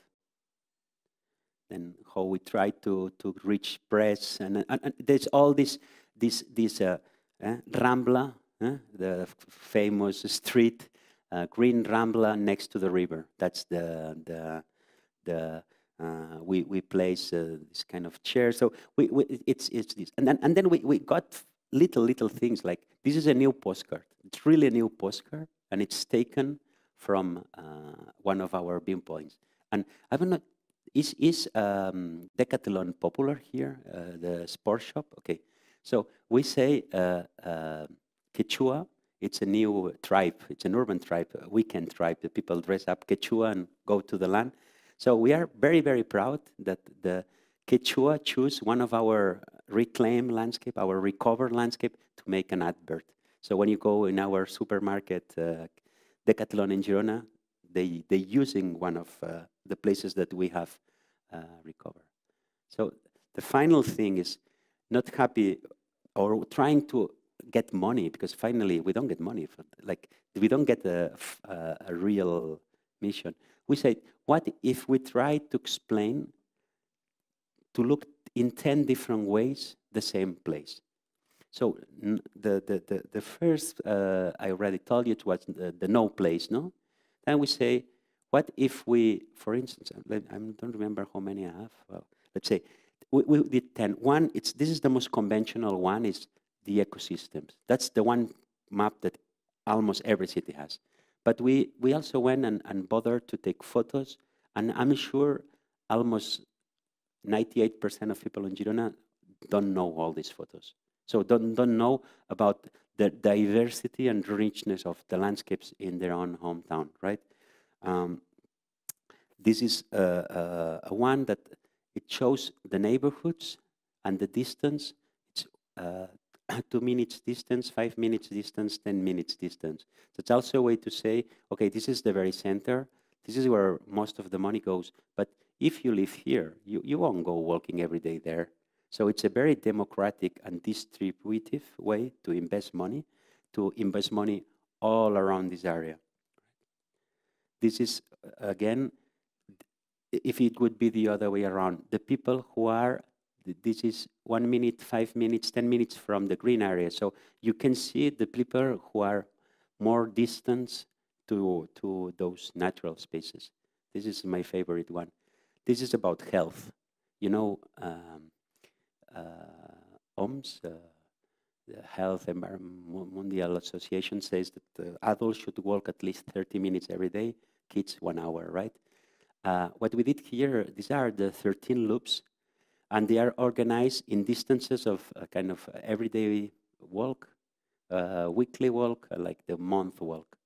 Speaker 2: Then how we try to reach press, and there's all this Rambla, the famous street, green Rambla next to the river. That's we place this kind of chair. So it's this, and then we got little things like this is a new postcard. It's really a new postcard, and it's taken from one of our beam points. And I don't know, is Decathlon popular here? The sports shop? Okay. So we say Quechua, it's a new tribe. It's an urban tribe, a weekend tribe. The people dress up Quechua and go to the land. So we are very, very proud that the Quechua choose one of our reclaimed landscape, our recovered landscape, to make an advert. So when you go in our supermarket, Decathlon in Girona, they're using one of the places that we have recovered. So the final thing is not happy or trying to get money, because finally we don't get money for, like, we don't get a real mission. We say, what if we try to explain, to look in 10 different ways the same place? So the first, I already told you, it was the no place, no? Then we say, what if we, for instance, I don't remember how many I have. Well, let's say we did 10. One, this is the most conventional one, is the ecosystems. That's the one map that almost every city has. But we also went and bothered to take photos, and I'm sure almost 98% of people in Girona don't know all these photos. So don't know about the diversity and richness of the landscapes in their own hometown, right? This is a one that it shows the neighborhoods and the distance. It's 2 minutes distance, 5 minutes distance, 10 minutes distance. So it's also a way to say, okay, this is the very center. This is where most of the money goes. But if you live here, you won't go walking every day there. So it's a very democratic and distributive way to invest money all around this area. This is, again, if it would be the other way around, the people who are This is 1 minute, 5 minutes, 10 minutes from the green area. So you can see the people who are more distant to those natural spaces. This is my favorite one. This is about health. You know, OMS, the Health Mundial Association, says that adults should walk at least 30 minutes every day, kids 1 hour, right? What we did here, these are the 13 loops, and they are organized in distances of a kind of everyday walk, weekly walk, like the month walk.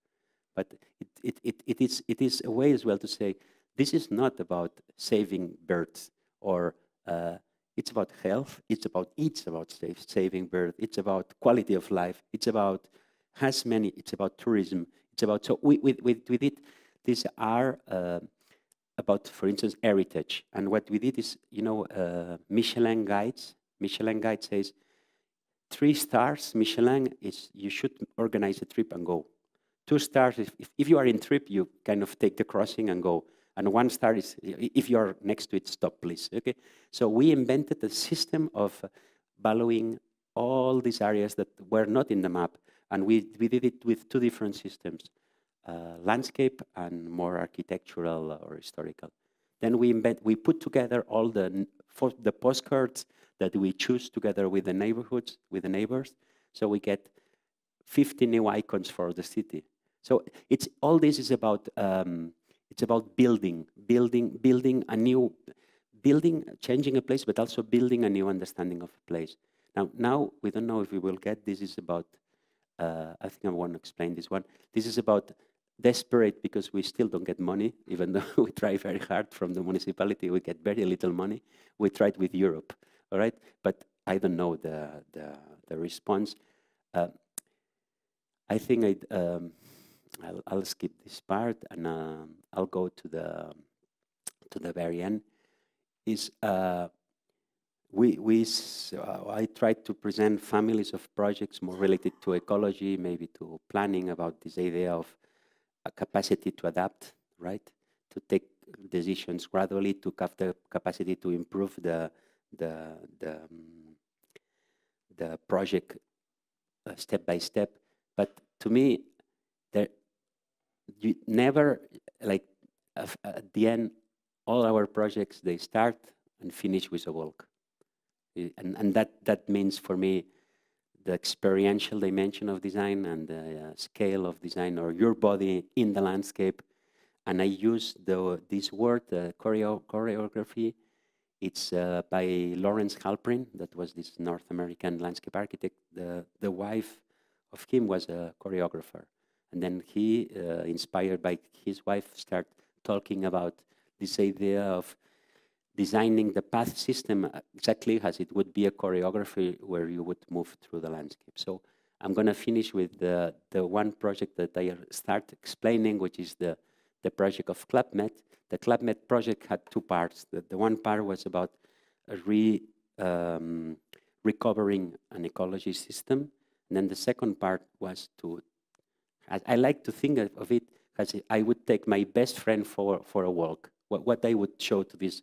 Speaker 2: But it is a way as well to say, this is not about saving birds, or it's about health, it's about saving birds, it's about quality of life, it's about it's about tourism, it's about, so we did, these are about, for instance, heritage. And what we did is, you know, Michelin guides says, 3 stars, Michelin, is you should organize a trip and go. 2 stars, if you are in trip, you kind of take the crossing and go. And 1 star is, if you're next to it, stop, please, okay? So we invented a system of valuing all these areas that were not in the map. And we did it with 2 different systems, landscape and more architectural or historical. Then we put together all the postcards that we choose together with the neighborhoods, with the neighbors. So we get 50 new icons for the city. So it's, all this is about, it's about building a new, changing a place, but also building a new understanding of a place. Now we don't know if we will get, this is about, I think I want to explain this one. This is about desperate, because we still don't get money, even though we try very hard from the municipality, we get very little money. We tried with Europe, all right? But I don't know the response. I think I'll skip this part, and I'll go to the very end. I tried to present families of projects more related to ecology, maybe to planning, about this idea of a capacity to adapt, right? To take decisions gradually, to have the capacity to improve the project step by step. But to me, you never, like, at the end, all our projects, they start and finish with a walk. And that means for me the experiential dimension of design and the scale of design, or your body in the landscape. And I use this word, choreography. It's by Lawrence Halprin, that was this North American landscape architect. The wife of him was a choreographer. And then he, inspired by his wife, started talking about this idea of designing the path system exactly as it would be a choreography where you would move through the landscape. So I'm going to finish with the one project that I start explaining, which is the project of ClubMed. The ClubMed project had 2 parts. The one part was about recovering an ecology system. And then the second part was to, I like to think of it as I would take my best friend for a walk. What I would show to this,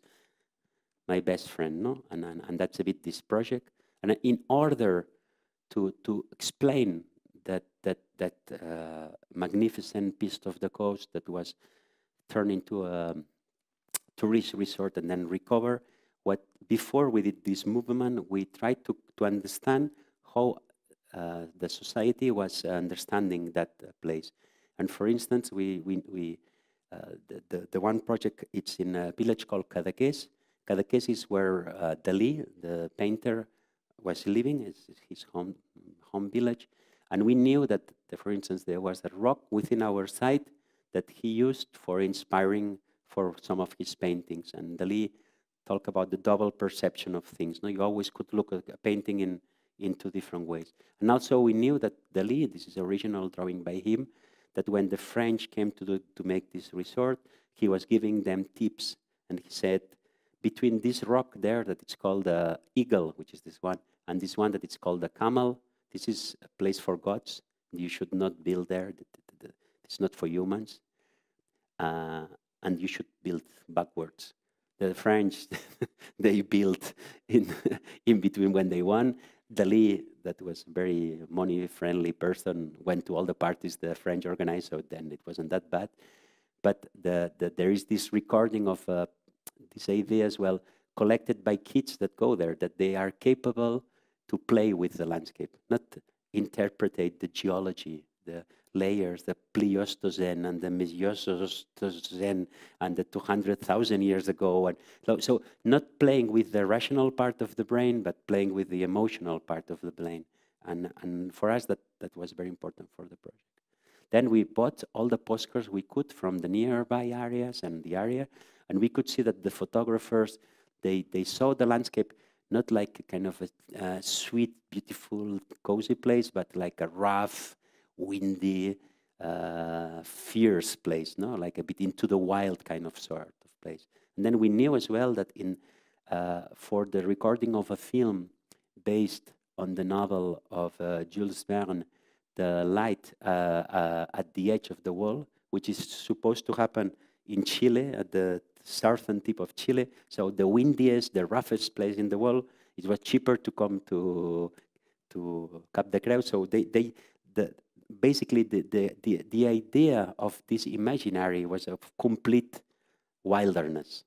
Speaker 2: my best friend, no? And that's a bit this project. And in order to explain that magnificent piece of the coast that was turned into a tourist resort and then recover, before we did this movement, we tried to understand how the society was understanding that place. And for instance, the one project, it's in a village called Cadaqués. Cadaqués is where Dalí, the painter, was living. It's his home village. And we knew that, for instance, there was a rock within our site that he used for inspiring for some of his paintings. And Dalí talked about the double perception of things. No, you always could look at a painting in 2 different ways. And also we knew that Dalí, this is original drawing by him, that when the French came to make this resort, he was giving them tips. And he said, between this rock there that it's called the eagle, which is this one, and this one that it's called the camel, this is a place for gods. You should not build there. It's not for humans. And you should build backwards. The French, they built in between when they won. Dalí, that was a very money-friendly person, went to all the parties the French organized, so then it wasn't that bad. But there is this recording of this idea as well, collected by kids that go there, that they are capable to play with the landscape, not interpret the geology, the layers, the Pleistocene and the Mesozoic and the 200,000 years ago. And so not playing with the rational part of the brain, but playing with the emotional part of the brain. And for us, that was very important for the project. Then we bought all the postcards we could from the nearby areas and the area, and we could see that the photographers, they saw the landscape not like a kind of a sweet, beautiful, cozy place, but like a rough, windy, fierce place, no? Like a bit into the wild kind of sort of place. And then we knew as well that for the recording of a film based on the novel of Jules Verne, the light at the edge of the wall, which is supposed to happen in Chile, at the southern tip of Chile, so the windiest, the roughest place in the world, it was cheaper to come to Cap de Creus. So basically the idea of this imaginary was of complete wilderness,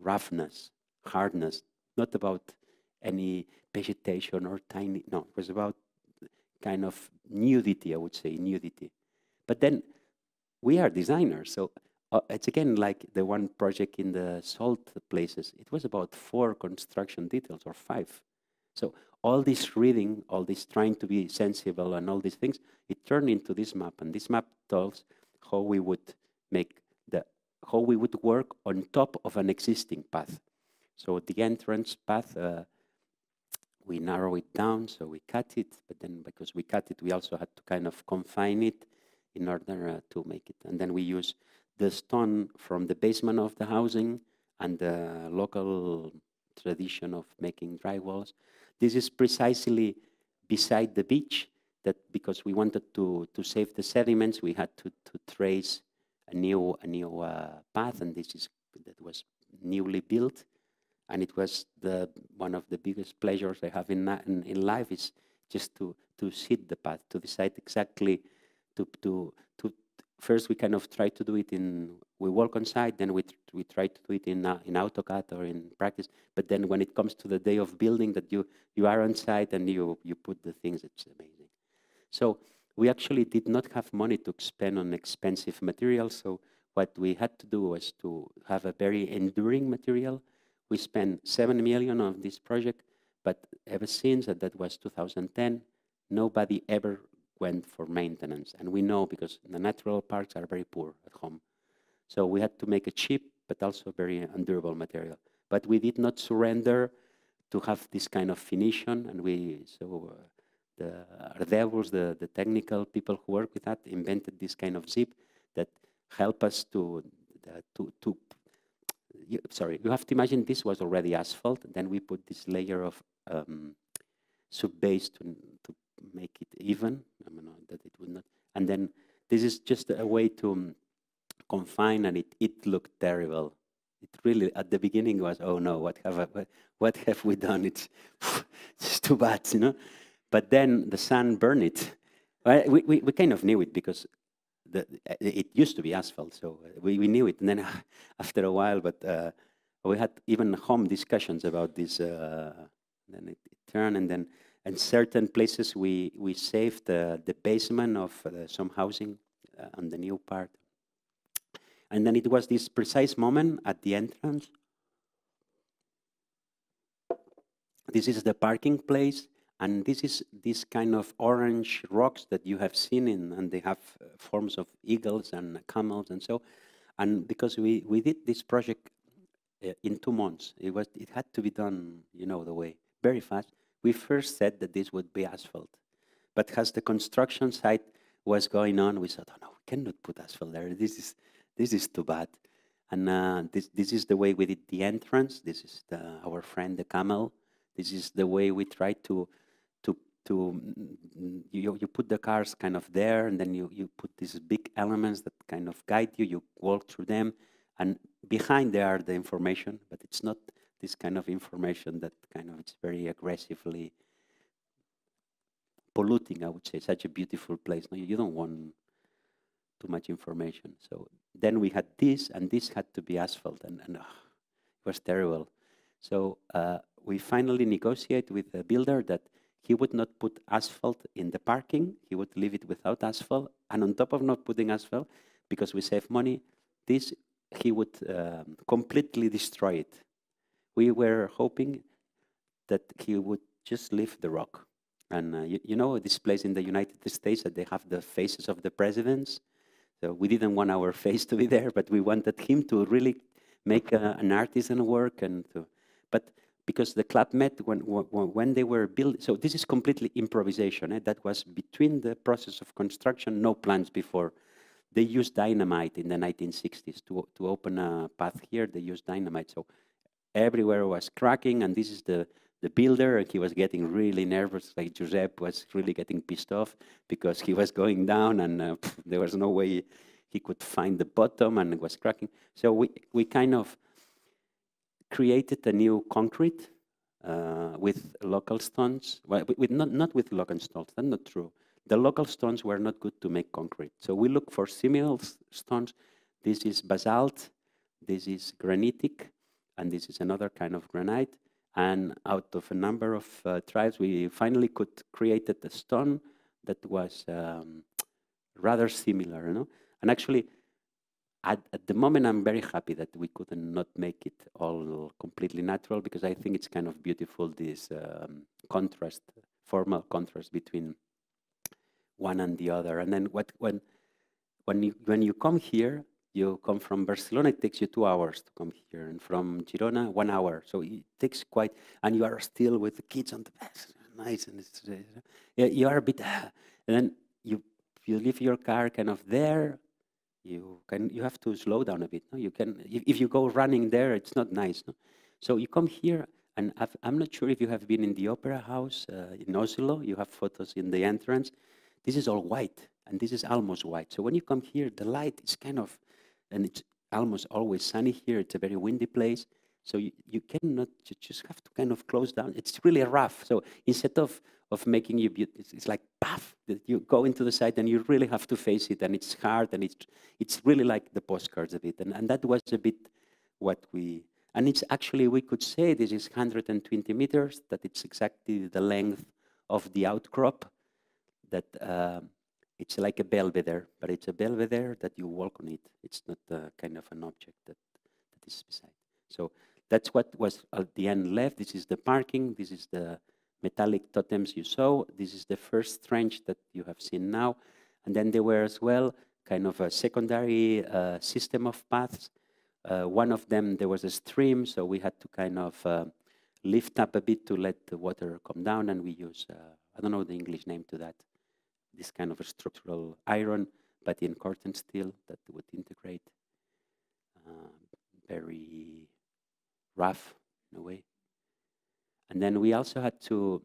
Speaker 2: roughness, hardness, not about any vegetation or tiny, no, it was about kind of nudity, I would say, nudity. But then we are designers, so it's again like the one project in the salt places. It was about 4 construction details or 5. So all this reading, all this trying to be sensible and all these things, it turned into this map. And this map tells how we would how we would work on top of an existing path. So the entrance path, we narrow it down, so we cut it. But then because we cut it, we also had to kind of confine it in order to make it. And then we use the stone from the basement of the housing and the local tradition of making dry walls. This is precisely beside the beach, that because we wanted to save the sediments, we had to trace a new path, and that was newly built. And it was one of the biggest pleasures I have in life is just to see the path, to decide exactly first we kind of try to do it we walk on site, then we try to do it in AutoCAD or in practice. But then when it comes to the day of building, that you are on site and you put the things, it's amazing. So we actually did not have money to spend on expensive materials. So what we had to do was to have a very enduring material. We spent 7 million on this project, but ever since that was 2010, nobody ever went for maintenance. And we know because the natural parks are very poor at home. So we had to make a cheap, but also very undurable material. But we did not surrender to have this kind of finition. And the Ardeus, the technical people who work with that, invented this kind of zip that help us sorry, you have to imagine this was already asphalt. And then we put this layer of sub-base to make it even, that it would not. And then this is just a way to confine, and it looked terrible. It really, at the beginning, was, oh no, what have we done? It's just too bad, you know. But then the sun burned it. We kind of knew it because it used to be asphalt, so we knew it. And then after a while, but we had even home discussions about this. Then it turned, and then in certain places we saved the basement of some housing on the new part. And then it was this precise moment at the entrance. This is the parking place, and this is this kind of orange rocks that you have seen and they have forms of eagles and camels and so. And because we did this project in 2 months, it had to be done, you know, the way, very fast. We first said that this would be asphalt, but as the construction site was going on, we said, oh no, we cannot put asphalt there. This is too bad. And this is the way we did the entrance. This is our friend the camel. This is the way we try to you put the cars kind of there, and then you put these big elements that kind of guide you. You walk through them, and behind there are the information, but it's not this kind of information that kind of it's very aggressively polluting, I would say. Such a beautiful place. No, you don't want too much information. So then we had this, and this had to be asphalt, and it was terrible. So we finally negotiate with the builder that he would not put asphalt in the parking. He would leave it without asphalt. And on top of not putting asphalt, because we save money, this he would completely destroy it. We were hoping that he would just leave the rock. And you know this place in the United States that they have the faces of the presidents? So we didn't want our face to be there, but we wanted him to really make an artisan work. But because the club met when they were building, so this is completely improvisation. That was between the process of construction, no plans before. They used dynamite in the 1960s to open a path here. They used dynamite, so everywhere was cracking, and this is the builder, and he was getting really nervous, like Giuseppe was really getting pissed off because he was going down, and there was no way he could find the bottom, and it was cracking. So we kind of created a new concrete with local stones. Well, not with local stones, that's not true. The local stones were not good to make concrete. So we look for similar stones. This is basalt, this is granitic, and this is another kind of granite. And out of a number of tribes, we finally could create a stone that was rather similar, you know? And actually, at the moment, I'm very happy that we couldn't not make it all completely natural, because I think it's kind of beautiful, this contrast, formal contrast between one and the other. And then when you come here, you come from Barcelona, it takes you 2 hours to come here, and from Girona, 1 hour. So it takes quite, and you are still with the kids on the bus. Nice, and it's, you are a bit, and then you leave your car kind of there. You have to slow down a bit. No? You can, if you go running there, it's not nice. No? So you come here, and I'm not sure if you have been in the Opera House in Oslo. You have photos in the entrance. This is all white, and this is almost white. So when you come here, the light is kind of, and it's almost always sunny here. It's a very windy place. So you cannot, you just have to kind of close down. It's really rough. So instead of making you beautiful, it's like, puff, that you go into the site and you really have to face it, and it's hard, and it's really like the postcards a bit. And that was a bit what we, and it's actually, we could say this is 120 meters, that it's exactly the length of the outcrop, that it's like a belvedere, but it's a belvedere that you walk on it. It's not kind of an object that is beside. So that's what was at the end left. This is the parking. This is the metallic totems you saw. This is the first trench that you have seen now. And then there were as well kind of a secondary system of paths. One of them, there was a stream, so we had to kind of lift up a bit to let the water come down, and we use, I don't know the English name to that, this kind of a structural iron, but in curtain steel that would integrate. Very rough in a way. And then we also had to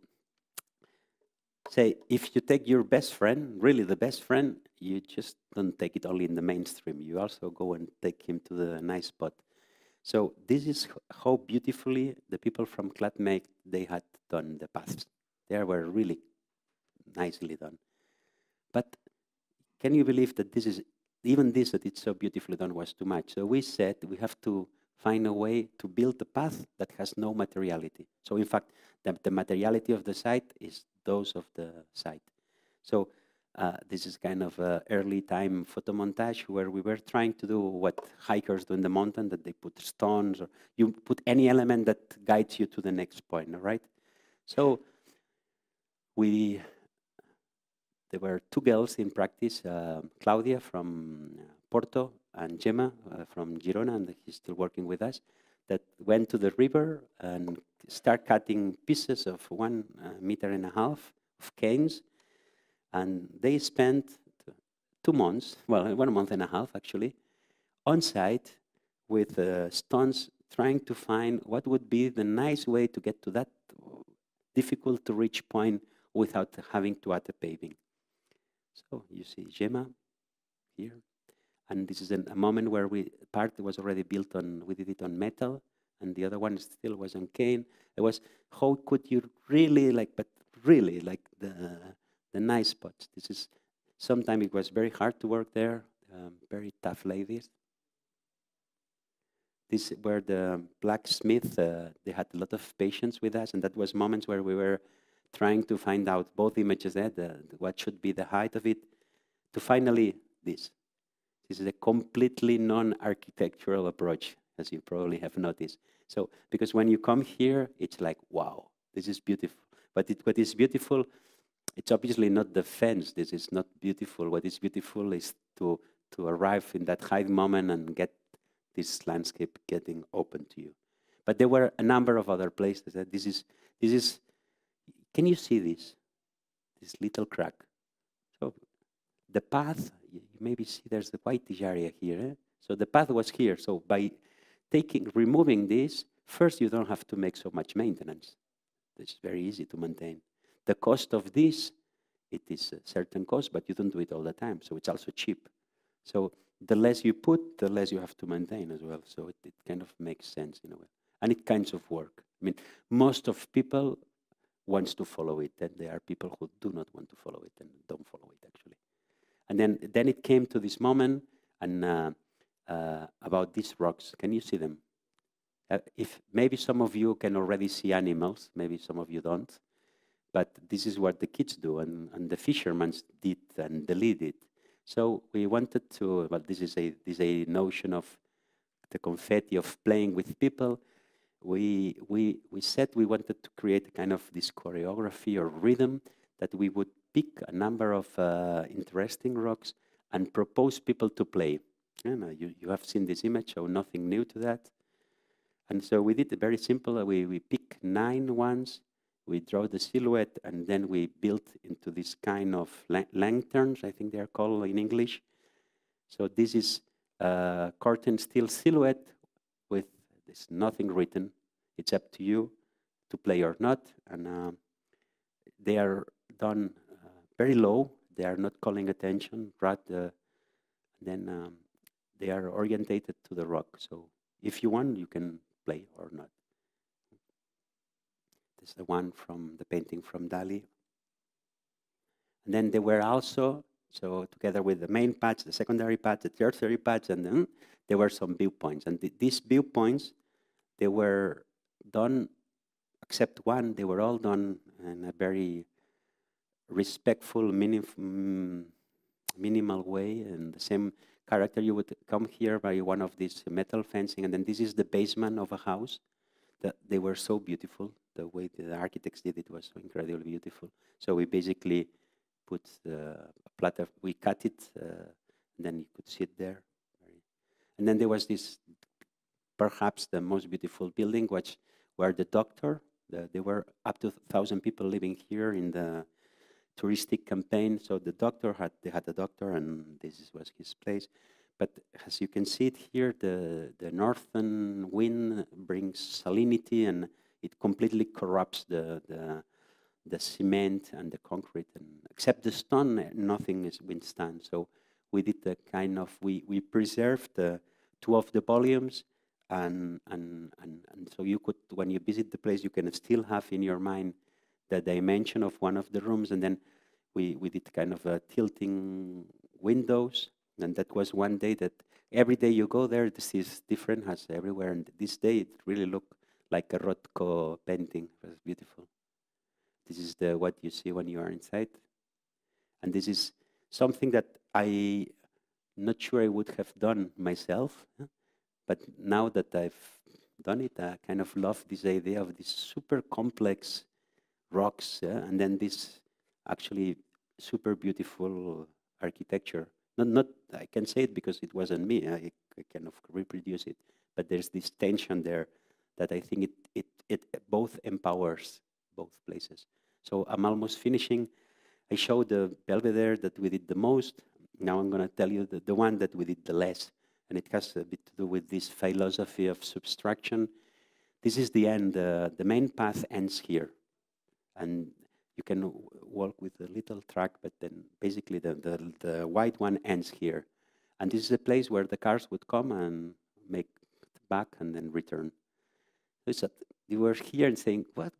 Speaker 2: say, if you take your best friend, really the best friend, you just don't take it only in the mainstream. You also go and take him to the nice spot. So this is how beautifully the people from Clatmake, they had done the paths. They were really nicely done. But can you believe that this is, even this, that it's so beautifully done, was too much? So we said we have to find a way to build a path that has no materiality. So in fact, the materiality of the site is those of the site. So this is kind of early time photo montage where we were trying to do what hikers do in the mountain, that they put stones, or you put any element that guides you to the next point, all right? So there were two girls in practice, Claudia from Porto and Gemma from Girona, and he's still working with us, that went to the river and start cutting pieces of 1.5 meters of canes. And they spent 2 months, well, 1.5 months actually, on site with stones, trying to find what would be the nice way to get to that difficult to reach point without having to add the paving. So you see Gemma here. And this is a moment where part was already built on, we did it on metal, and the other one still was on cane. It was, how could you really, but really, the nice spots. This is, sometimes it was very hard to work there, very tough ladies. This where the blacksmith, they had a lot of patience with us, and that was moments where we were trying to find out both images there, what should be the height of it, to finally this. This is a completely non-architectural approach, as you probably have noticed. So, because when you come here, it's like, wow, this is beautiful. But what is beautiful, it's obviously not the fence. This is not beautiful. What is beautiful is to arrive in that high moment and get this landscape getting open to you. But there were a number of other places. This is. Can you see this? This little crack. So the path, you maybe see there's the whitish area here. Eh? So the path was here. So by removing this, first you don't have to make so much maintenance. It's very easy to maintain. The cost of this, it is a certain cost, but you don't do it all the time. So it's also cheap. So the less you put, the less you have to maintain as well. So it kind of makes sense in a way. And it kinds of work. I mean, most of people wants to follow it, and there are people who do not want to follow it and don't follow it, actually. And then it came to this moment, and about these rocks. Can you see them? If maybe some of you can already see animals, maybe some of you don't, but this is what the kids do, and the fishermen did and deleted. So we wanted to, well, this is a notion of the confetti of playing with people. We said we wanted to create a kind of this choreography or rhythm that we would pick a number of interesting rocks and propose people to play. You have seen this image, so nothing new to that. And so we did it very simple. We pick 9 ones, we draw the silhouette, and then we built into this kind of lanterns, I think they are called in English. So this is a curtain steel silhouette with there's nothing written. It's up to you to play or not. And they are done very low. They are not calling attention. Then they are orientated to the rock. So if you want, you can play or not. This is the one from the painting from Dali. And then there were also, so together with the main patch, the secondary patch, the tertiary patch, and then there were some viewpoints. And these viewpoints, they were done, except one, they were all done in a very respectful, minimal way, and the same character. You would come here by one of these metal fencing, and then this is the basement of a house. They were so beautiful. The way the architects did it was so incredibly beautiful. So we basically put a platter, we cut it, and then you could sit there. And then there was this, perhaps the most beautiful building, where the doctor, there were up to 1,000 people living here in the touristic campaign. So the doctor they had a doctor, and this was his place. But as you can see it here, the northern wind brings salinity, and it completely corrupts the cement and the concrete. And except the stone, nothing is withstand. So we did the kind of, we preserved 2 of the volumes, and so you could, when you visit the place, you can still have in your mind the dimension of one of the rooms, and then we did kind of tilting windows, and that was one day that every day you go there, this is different, has everywhere, and this day it really looked like a Rothko painting. It was beautiful. This is what you see when you are inside, and this is something that I'm not sure I would have done myself, but now that I've done it, I kind of love this idea of this super complex rocks, and then this actually super beautiful architecture. Not I can say it because it wasn't me. I kind of reproduce it, but there's this tension there that I think it both empowers both places. So I'm almost finishing. I showed the Belvedere that we did the most. Now I'm going to tell you the one that we did the less, and it has a bit to do with this philosophy of subtraction. This is the end. The main path ends here, and you can walk with a little track, but then basically the white one ends here. And this is a place where the cars would come and make back and then return. So you were here and saying, what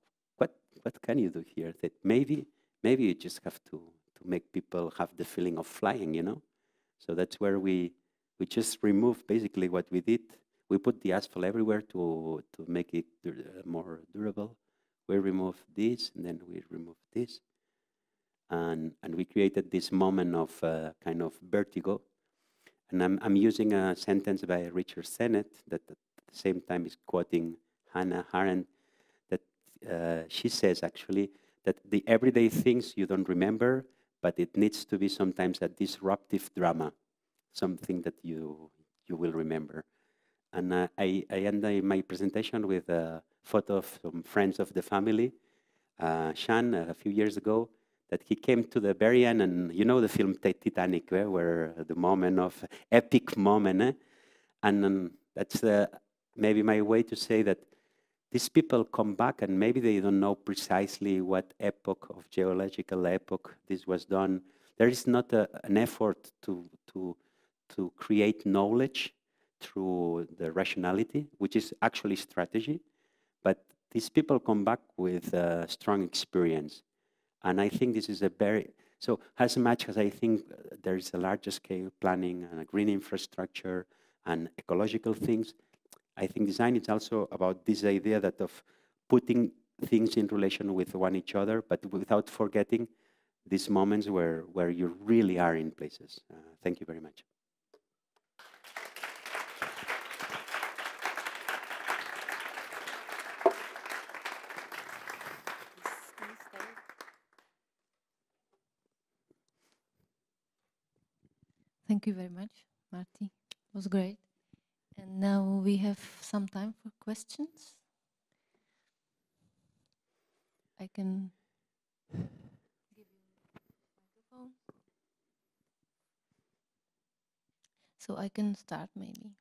Speaker 2: can you do here? That maybe you just have to make people have the feeling of flying, you know? So that's where we just remove basically what we did. We put the asphalt everywhere to make it more durable. We remove this, and then we remove this. And we created this moment of kind of vertigo. And I'm using a sentence by Richard Sennett that at the same time is quoting Hannah Arendt, that she says actually that the everyday things you don't remember, but it needs to be sometimes a disruptive drama, something that you will remember. And I end my presentation with a photo of some friends of the family. Sean, a few years ago, that he came to the very end, and you know the film Titanic, where the moment of epic moment, and that's maybe my way to say that these people come back, and maybe they don't know precisely what epoch of geological epoch this was done. There is not an effort to create knowledge through the rationality, which is actually strategy, but these people come back with a strong experience. And I think this is so as much as I think there is a larger scale planning and a green infrastructure and ecological things, I think design is also about this idea that of putting things in relation with one each other, but without forgetting these moments where you really are in places. Thank you very much.
Speaker 1: Thank you very much, Martí. It was great. And now we have some time for questions. I can give you a microphone. So I can start maybe.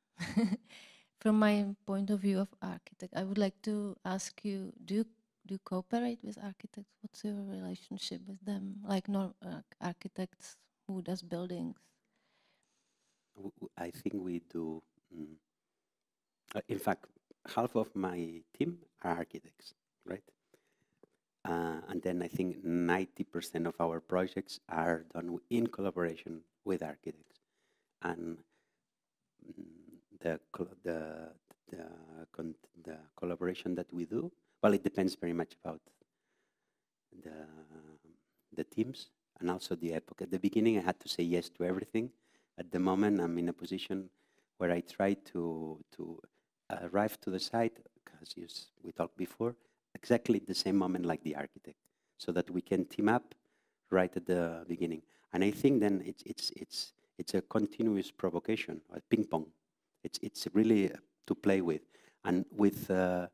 Speaker 1: From my point of view of architect, I would like to ask you, do you cooperate with architects? What's your relationship with them? Like architects who does buildings?
Speaker 2: I think we do. In fact, half of my team are architects, right? And then I think 90% of our projects are done in collaboration with architects. And the collaboration that we do, well, it depends very much about the teams and also the epoch. At the beginning, I had to say yes to everything. At the moment, I'm in a position where I try to arrive to the site, because we talked before, exactly the same moment like the architect, so that we can team up right at the beginning. And I think then it's a continuous provocation, a ping pong. It's really to play with, and with the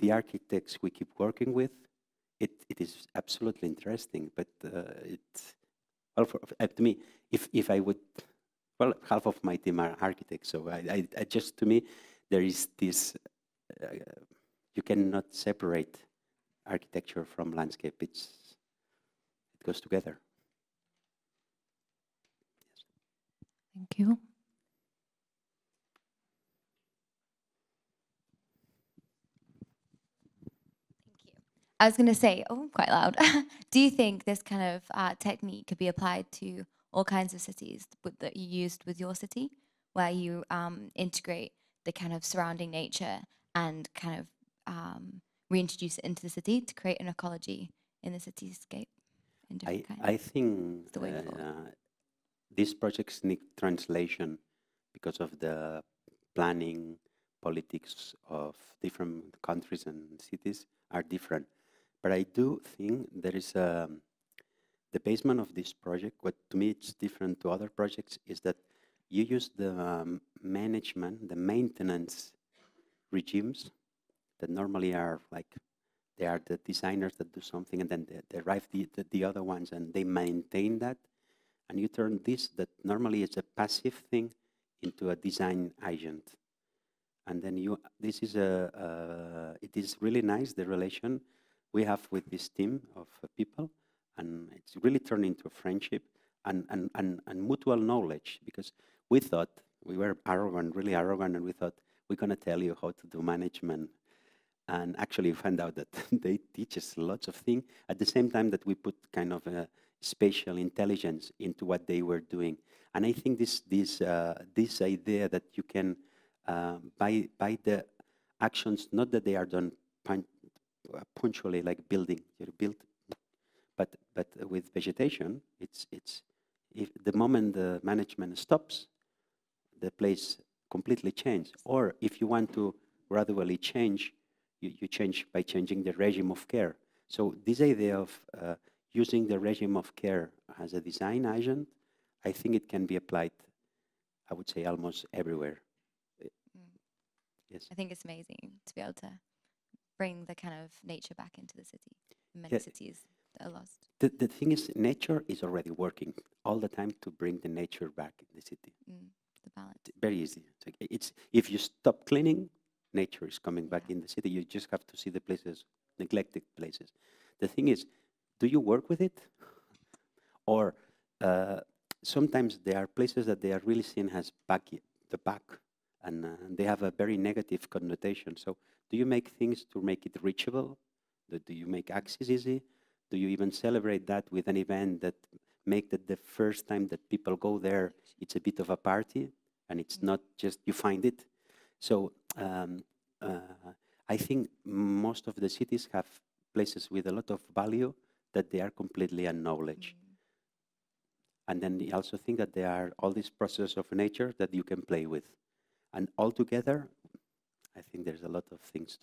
Speaker 2: architects we keep working with, it is absolutely interesting. But well, to me, if I would, well, half of my team are architects, so I just, to me, there is this, you cannot separate architecture from landscape. It goes together. Yes.
Speaker 1: Thank you.
Speaker 3: I was going to say, oh, quite loud. Do you think this kind of technique could be applied to all kinds of cities that you used with your city, where you integrate the kind of surrounding nature and kind of reintroduce it into the city to create an ecology in the cityscape?
Speaker 2: I think these projects need translation because of the planning politics of different countries and cities are different. But I do think there is the basement of this project, what to me it's different to other projects, is that you use the management, the maintenance regimes that normally are like, they are the designers that do something and then they arrive the other ones and they maintain that. And you turn this, that normally is a passive thing, into a design agent. And then this is it is really nice, the relation we have with this team of people, and it's really turned into a friendship and mutual knowledge, because we thought, we were arrogant, really arrogant, and we thought, we're going to tell you how to do management. And actually we found out that they teach us lots of things at the same time that we put kind of a spatial intelligence into what they were doing. And I think this idea that you can, by the actions, not that they are done punctually like building, you build, but with vegetation, it's if the moment the management stops, the place completely changes. Or if you want to gradually change, you change by changing the regime of care. So this idea of using the regime of care as a design agent, I think it can be applied, I would say, almost everywhere. Yes.
Speaker 3: I think it's amazing to be able to bring the kind of nature back into the city. Many cities that are lost.
Speaker 2: The thing is, nature is already working all the time to bring the nature back in the city.
Speaker 3: The balance.
Speaker 2: Very easy. It's if you stop cleaning, nature is coming back in the city. You just have to see the places, neglected places. The thing is, do you work with it? Or sometimes there are places that they are really seen as the back, and they have a very negative connotation. So do you make things to make it reachable? Do you make access easy? Do you even celebrate that with an event that make that the first time that people go there, it's a bit of a party, and it's not just you find it? So I think most of the cities have places with a lot of value that they are completely unknowledged. And then I also think that there are all these processes of nature that you can play with. And altogether, I think there's a lot of things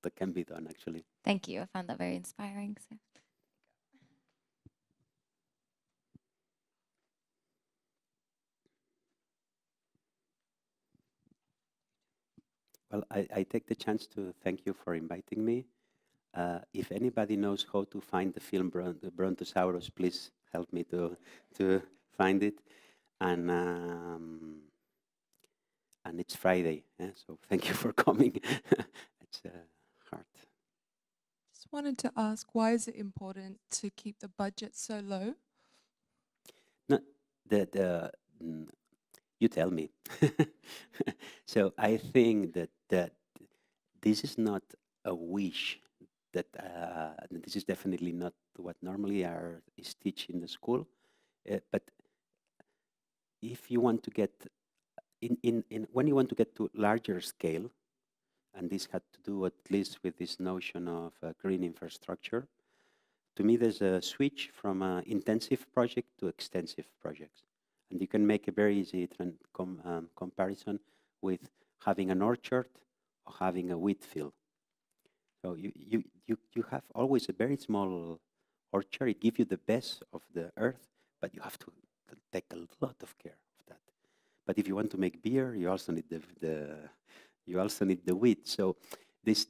Speaker 2: that can be done, actually.
Speaker 3: Thank you. I found that very inspiring. So.
Speaker 2: Well, I take the chance to thank you for inviting me. If anybody knows how to find the film the Brontosaurus, please help me to find it. And it's Friday, so thank you for coming. It's hard.
Speaker 4: Just wanted to ask, why is it important to keep the budget so low?
Speaker 2: No, you tell me. So I think that this is not a wish. That this is definitely not what normally is taught in the school. But if you want to get when you want to get to larger scale, and this had to do at least with this notion of green infrastructure, to me there's a switch from intensive project to extensive projects. And you can make a very easy comparison with having an orchard or having a wheat field. So you have always a very small orchard. It gives you the best of the earth, but you have to take a lot of care of that. But if you want to make beer, you also need the wheat. So this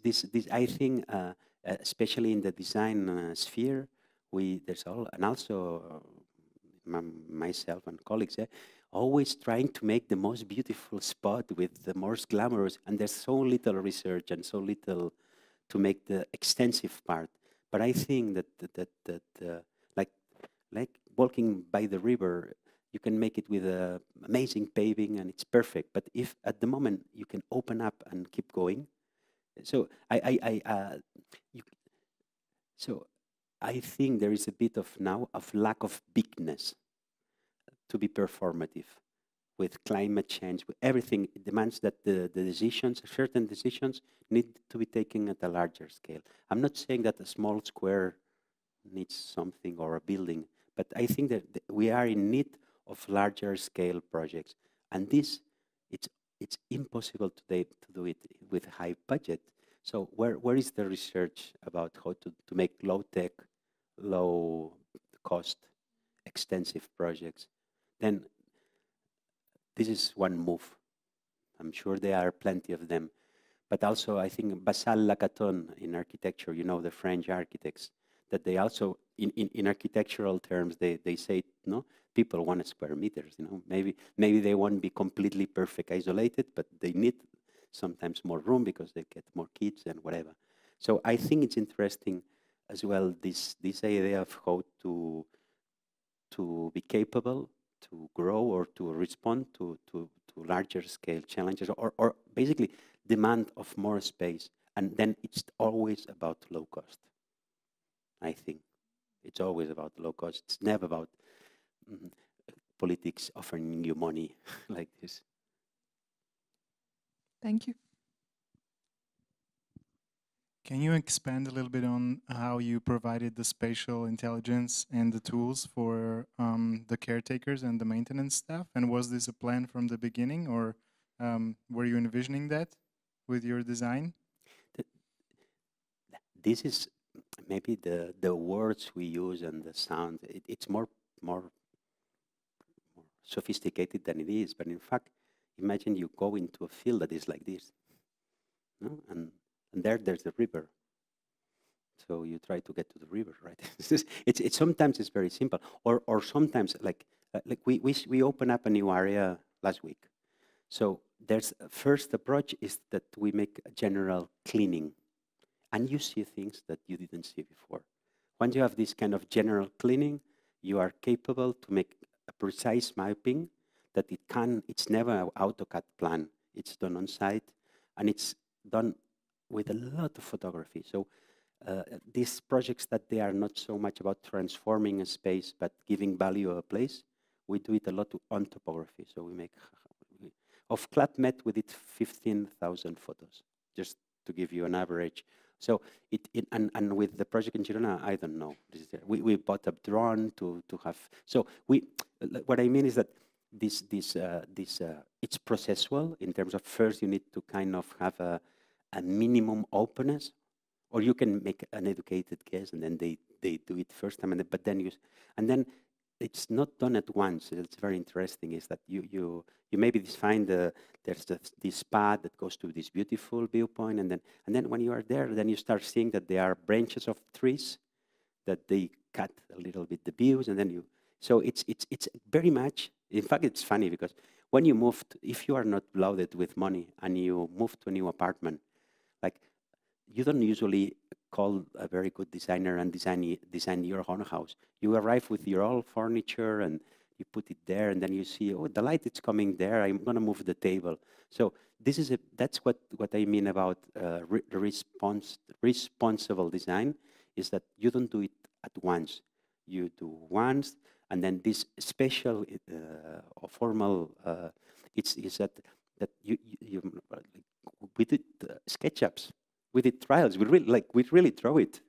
Speaker 2: I think, especially in the design sphere, there's all, and also myself and colleagues, always trying to make the most beautiful spot with the most glamorous, and there's so little research and so little to make the extensive part. But I think that like walking by the river, you can make it with amazing paving and it's perfect. But if at the moment you can open up and keep going, so I think there is a bit of now of lack of bigness to be performative. With climate change, with everything, it demands that the decisions, certain decisions, need to be taken at a larger scale. I'm not saying that a small square needs something or a building, but I think that we are in need of larger scale projects. And this, it's impossible today to do it with high budget. So where is the research about how to make low-tech, low-cost, extensive projects? Then this is one move. I'm sure there are plenty of them. But also, I think Basal-Lacaton in architecture, you know, the French architects, that they also, in architectural terms, they say, no, people want square meters, you know. Maybe they won't be completely perfect isolated, but they need sometimes more room because they get more kids and whatever. So I think it's interesting as well, this idea of how to be capable grow or to respond to larger scale challenges, or basically demand of more space. And then it's always about low cost. I think it's always about low cost. It's never about politics offering you money like this.
Speaker 4: Thank you.
Speaker 5: Can you expand a little bit on how you provided the spatial intelligence and the tools for the caretakers and the maintenance staff? And was this a plan from the beginning, or were you envisioning that with your design?
Speaker 2: This is maybe the words we use and the sound. It's more sophisticated than it is. But in fact, imagine you go into a field that is like this, no? And there's the river. So you try to get to the river, right? it's sometimes it's very simple, or sometimes like we open up a new area last week. So there's first approach is that we make a general cleaning, and you see things that you didn't see before. Once you have this kind of general cleaning, you are capable to make a precise mapping that it's never an AutoCAD plan. It's done on site, and it's done with a lot of photography. So these projects that they are not so much about transforming a space, but giving value to a place, we do it a lot on topography. So we make, of Club Med, we did 15,000 photos, just to give you an average. So and with the project in Girona, I don't know. We bought a drone to have. So what I mean is that this it's processual in terms of first you need to kind of have a minimum openness, or you can make an educated guess and then they do it first time, but then it's not done at once. It's very interesting is that you maybe find there's this path that goes to this beautiful viewpoint, and then when you are there, then you start seeing that there are branches of trees that they cut a little bit the views, and then so it's very much. In fact, it's funny because when you move, if you are not loaded with money and you move to a new apartment, like you don't usually call a very good designer and design your own house. You arrive with your old furniture and you put it there, and then you see, oh, the light is coming there. I'm going to move the table. So this is that's what I mean about responsible design, is that you don't do it at once. You do once, and then this special or formal. It's that we did SketchUps. We did trials. We really draw it,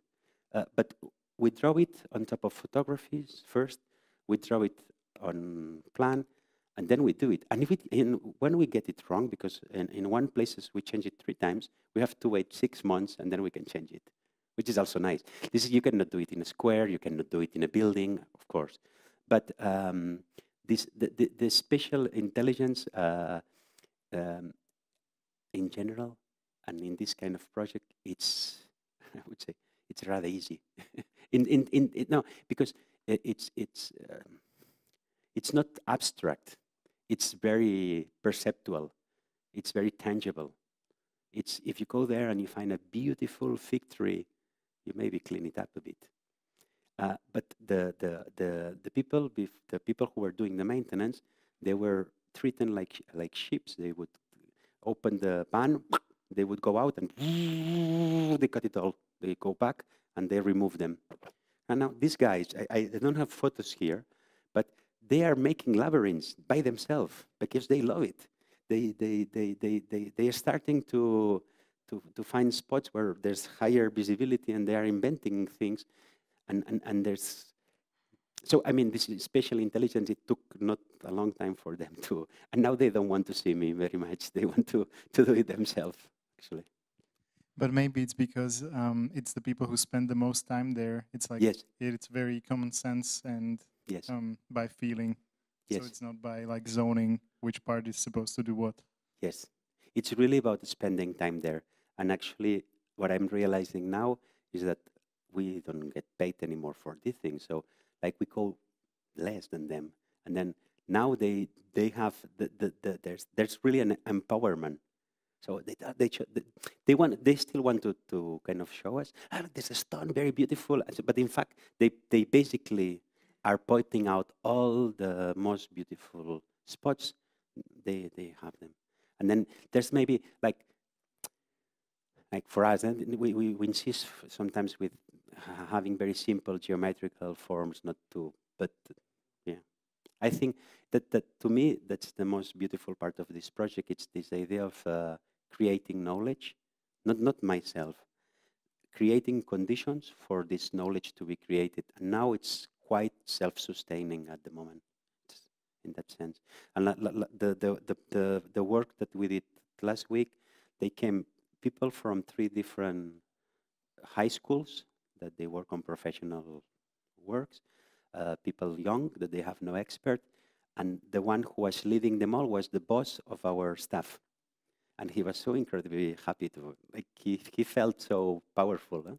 Speaker 2: but we draw it on top of photographies first. We draw it on plan, and then we do it. And when we get it wrong, because in one places we change it 3 times, we have to wait 6 months, and then we can change it, which is also nice. You cannot do it in a square. You cannot do it in a building, of course. But the special intelligence in general. And in this kind of project, I would say, it's rather easy. No, because it's not abstract. It's very perceptual. It's very tangible. If you go there and you find a beautiful fig tree, you maybe clean it up a bit. But the people who were doing the maintenance, they were treated like sheep. They would open the pan. They would go out and they cut it all. They go back and they remove them. And now these guys, I don't have photos here, but they are making labyrinths by themselves because they love it. They are starting to find spots where there's higher visibility, and they are inventing things. And there's, so I mean, this is spatial intelligence. It took not a long time for them to, and now they don't want to see me very much. They want to do it themselves. Actually.
Speaker 5: But maybe it's because it's the people who spend the most time there. It's like,
Speaker 2: yes.
Speaker 5: It's very common sense and
Speaker 2: yes.
Speaker 5: By feeling.
Speaker 2: Yes.
Speaker 5: So it's not by like zoning which part is supposed to do what.
Speaker 2: Yes. It's really about spending time there. And actually, what I'm realizing now is that we don't get paid anymore for these things. So like we go less than them. And then now they have, there's really an empowerment. So they still want to kind of show us, there's a stone, very beautiful. But in fact, they basically are pointing out all the most beautiful spots. They have them. And then there's maybe like for us, we insist sometimes with having very simple geometrical forms, not to, but yeah. I think that to me, that's the most beautiful part of this project. It's this idea of creating knowledge, not myself, creating conditions for this knowledge to be created. And now it's quite self-sustaining at the moment, in that sense. And the work that we did last week, they came people from 3 different high schools that they work on professional works, people young that they have no expert, and the one who was leading them all was the boss of our staff. And he was so incredibly happy to, like, he felt so powerful. Huh?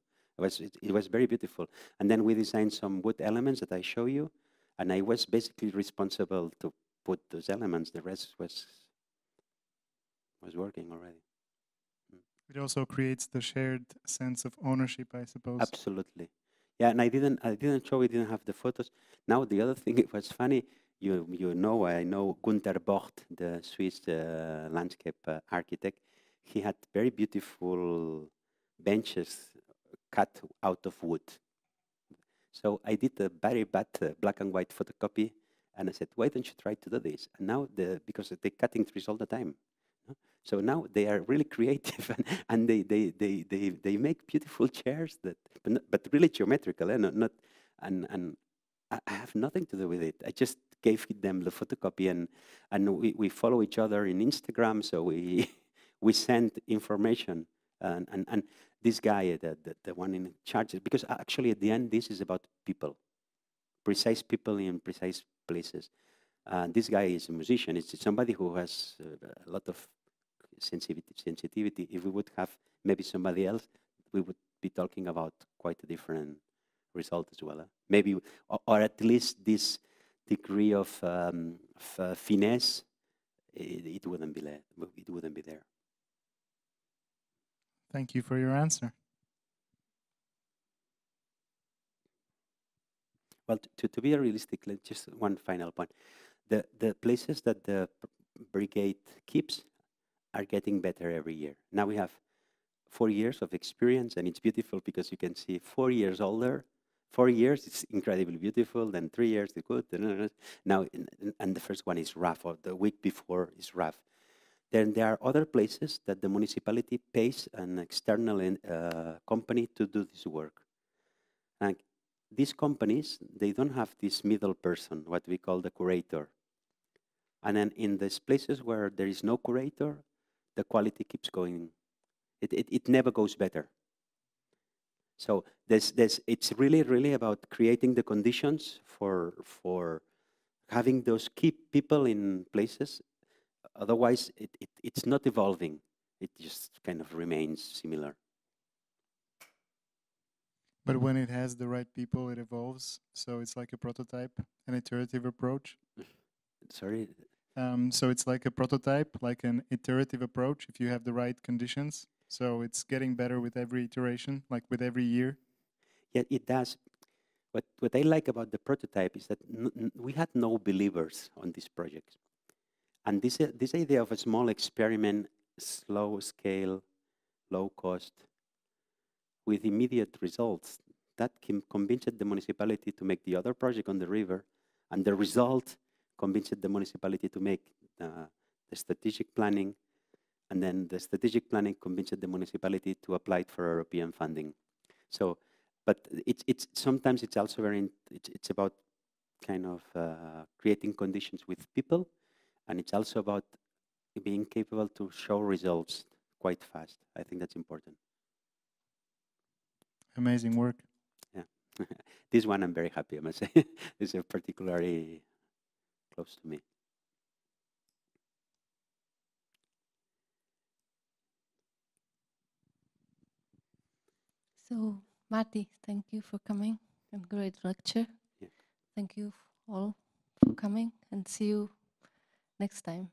Speaker 2: It was very beautiful. And then we designed some wood elements that I show you, and I was basically responsible to put those elements. The rest was working already.
Speaker 5: It also creates the shared sense of ownership, I suppose.
Speaker 2: Absolutely. Yeah, and I didn't show, we didn't have the photos. Now the other thing, it was funny, I know Gunther Bocht, the Swiss landscape architect. He had very beautiful benches cut out of wood. So I did a very bad black and white photocopy, and I said, why don't you try to do this? And now, because they're cutting trees all the time. So now they are really creative, and they make beautiful chairs but really geometrical, and I have nothing to do with it. I just gave them the photocopy, and we follow each other in Instagram, so we send information, and this guy, the one in charge, because actually at the end this is about people, precise people in precise places. This guy is a musician. It's somebody who has a lot of sensitivity. If we would have maybe somebody else, we would be talking about quite a different result as well. Maybe, or at least this degree of finesse, it wouldn't be there. It wouldn't be there.
Speaker 5: Thank you for your answer.
Speaker 2: Well, to be realistic, just one final point. The places that the brigade keeps are getting better every year. Now we have 4 years of experience, and it's beautiful because you can see 4 years older. 4 years, it's incredibly beautiful. Then 3 years, it's good. Now, and the first one is rough, or the week before is rough. Then there are other places that the municipality pays an external company to do this work. And these companies, they don't have this middle person, what we call the curator. And then in these places where there is no curator, the quality keeps going. It never goes better. So it's really about creating the conditions for having those key people in places. Otherwise, it's not evolving. It just kind of remains similar.
Speaker 5: But when it has the right people, it evolves. So it's like a prototype, an iterative approach.
Speaker 2: Sorry?
Speaker 5: So it's like a prototype, like an iterative approach, if you have the right conditions. So it's getting better with every iteration, like with every year.
Speaker 2: Yeah, it does. What I like about the prototype is that we had no believers on this project. And this idea of a small experiment, slow scale, low cost, with immediate results, that convinced the municipality to make the other project on the river, and the result convinced the municipality to make the strategic planning, and then the strategic planning convinced the municipality to apply for European funding. So, but it's sometimes it's also it's about kind of creating conditions with people, and it's also about being capable to show results quite fast. I think that's important.
Speaker 5: Amazing work.
Speaker 2: Yeah, this one I'm very happy, I must say. This is particularly close to me.
Speaker 1: So, Martí, thank you for coming and great lecture.
Speaker 2: Yeah.
Speaker 1: Thank you all for coming, and see you next time.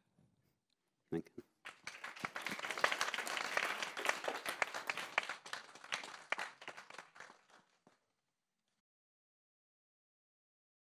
Speaker 2: Thank you.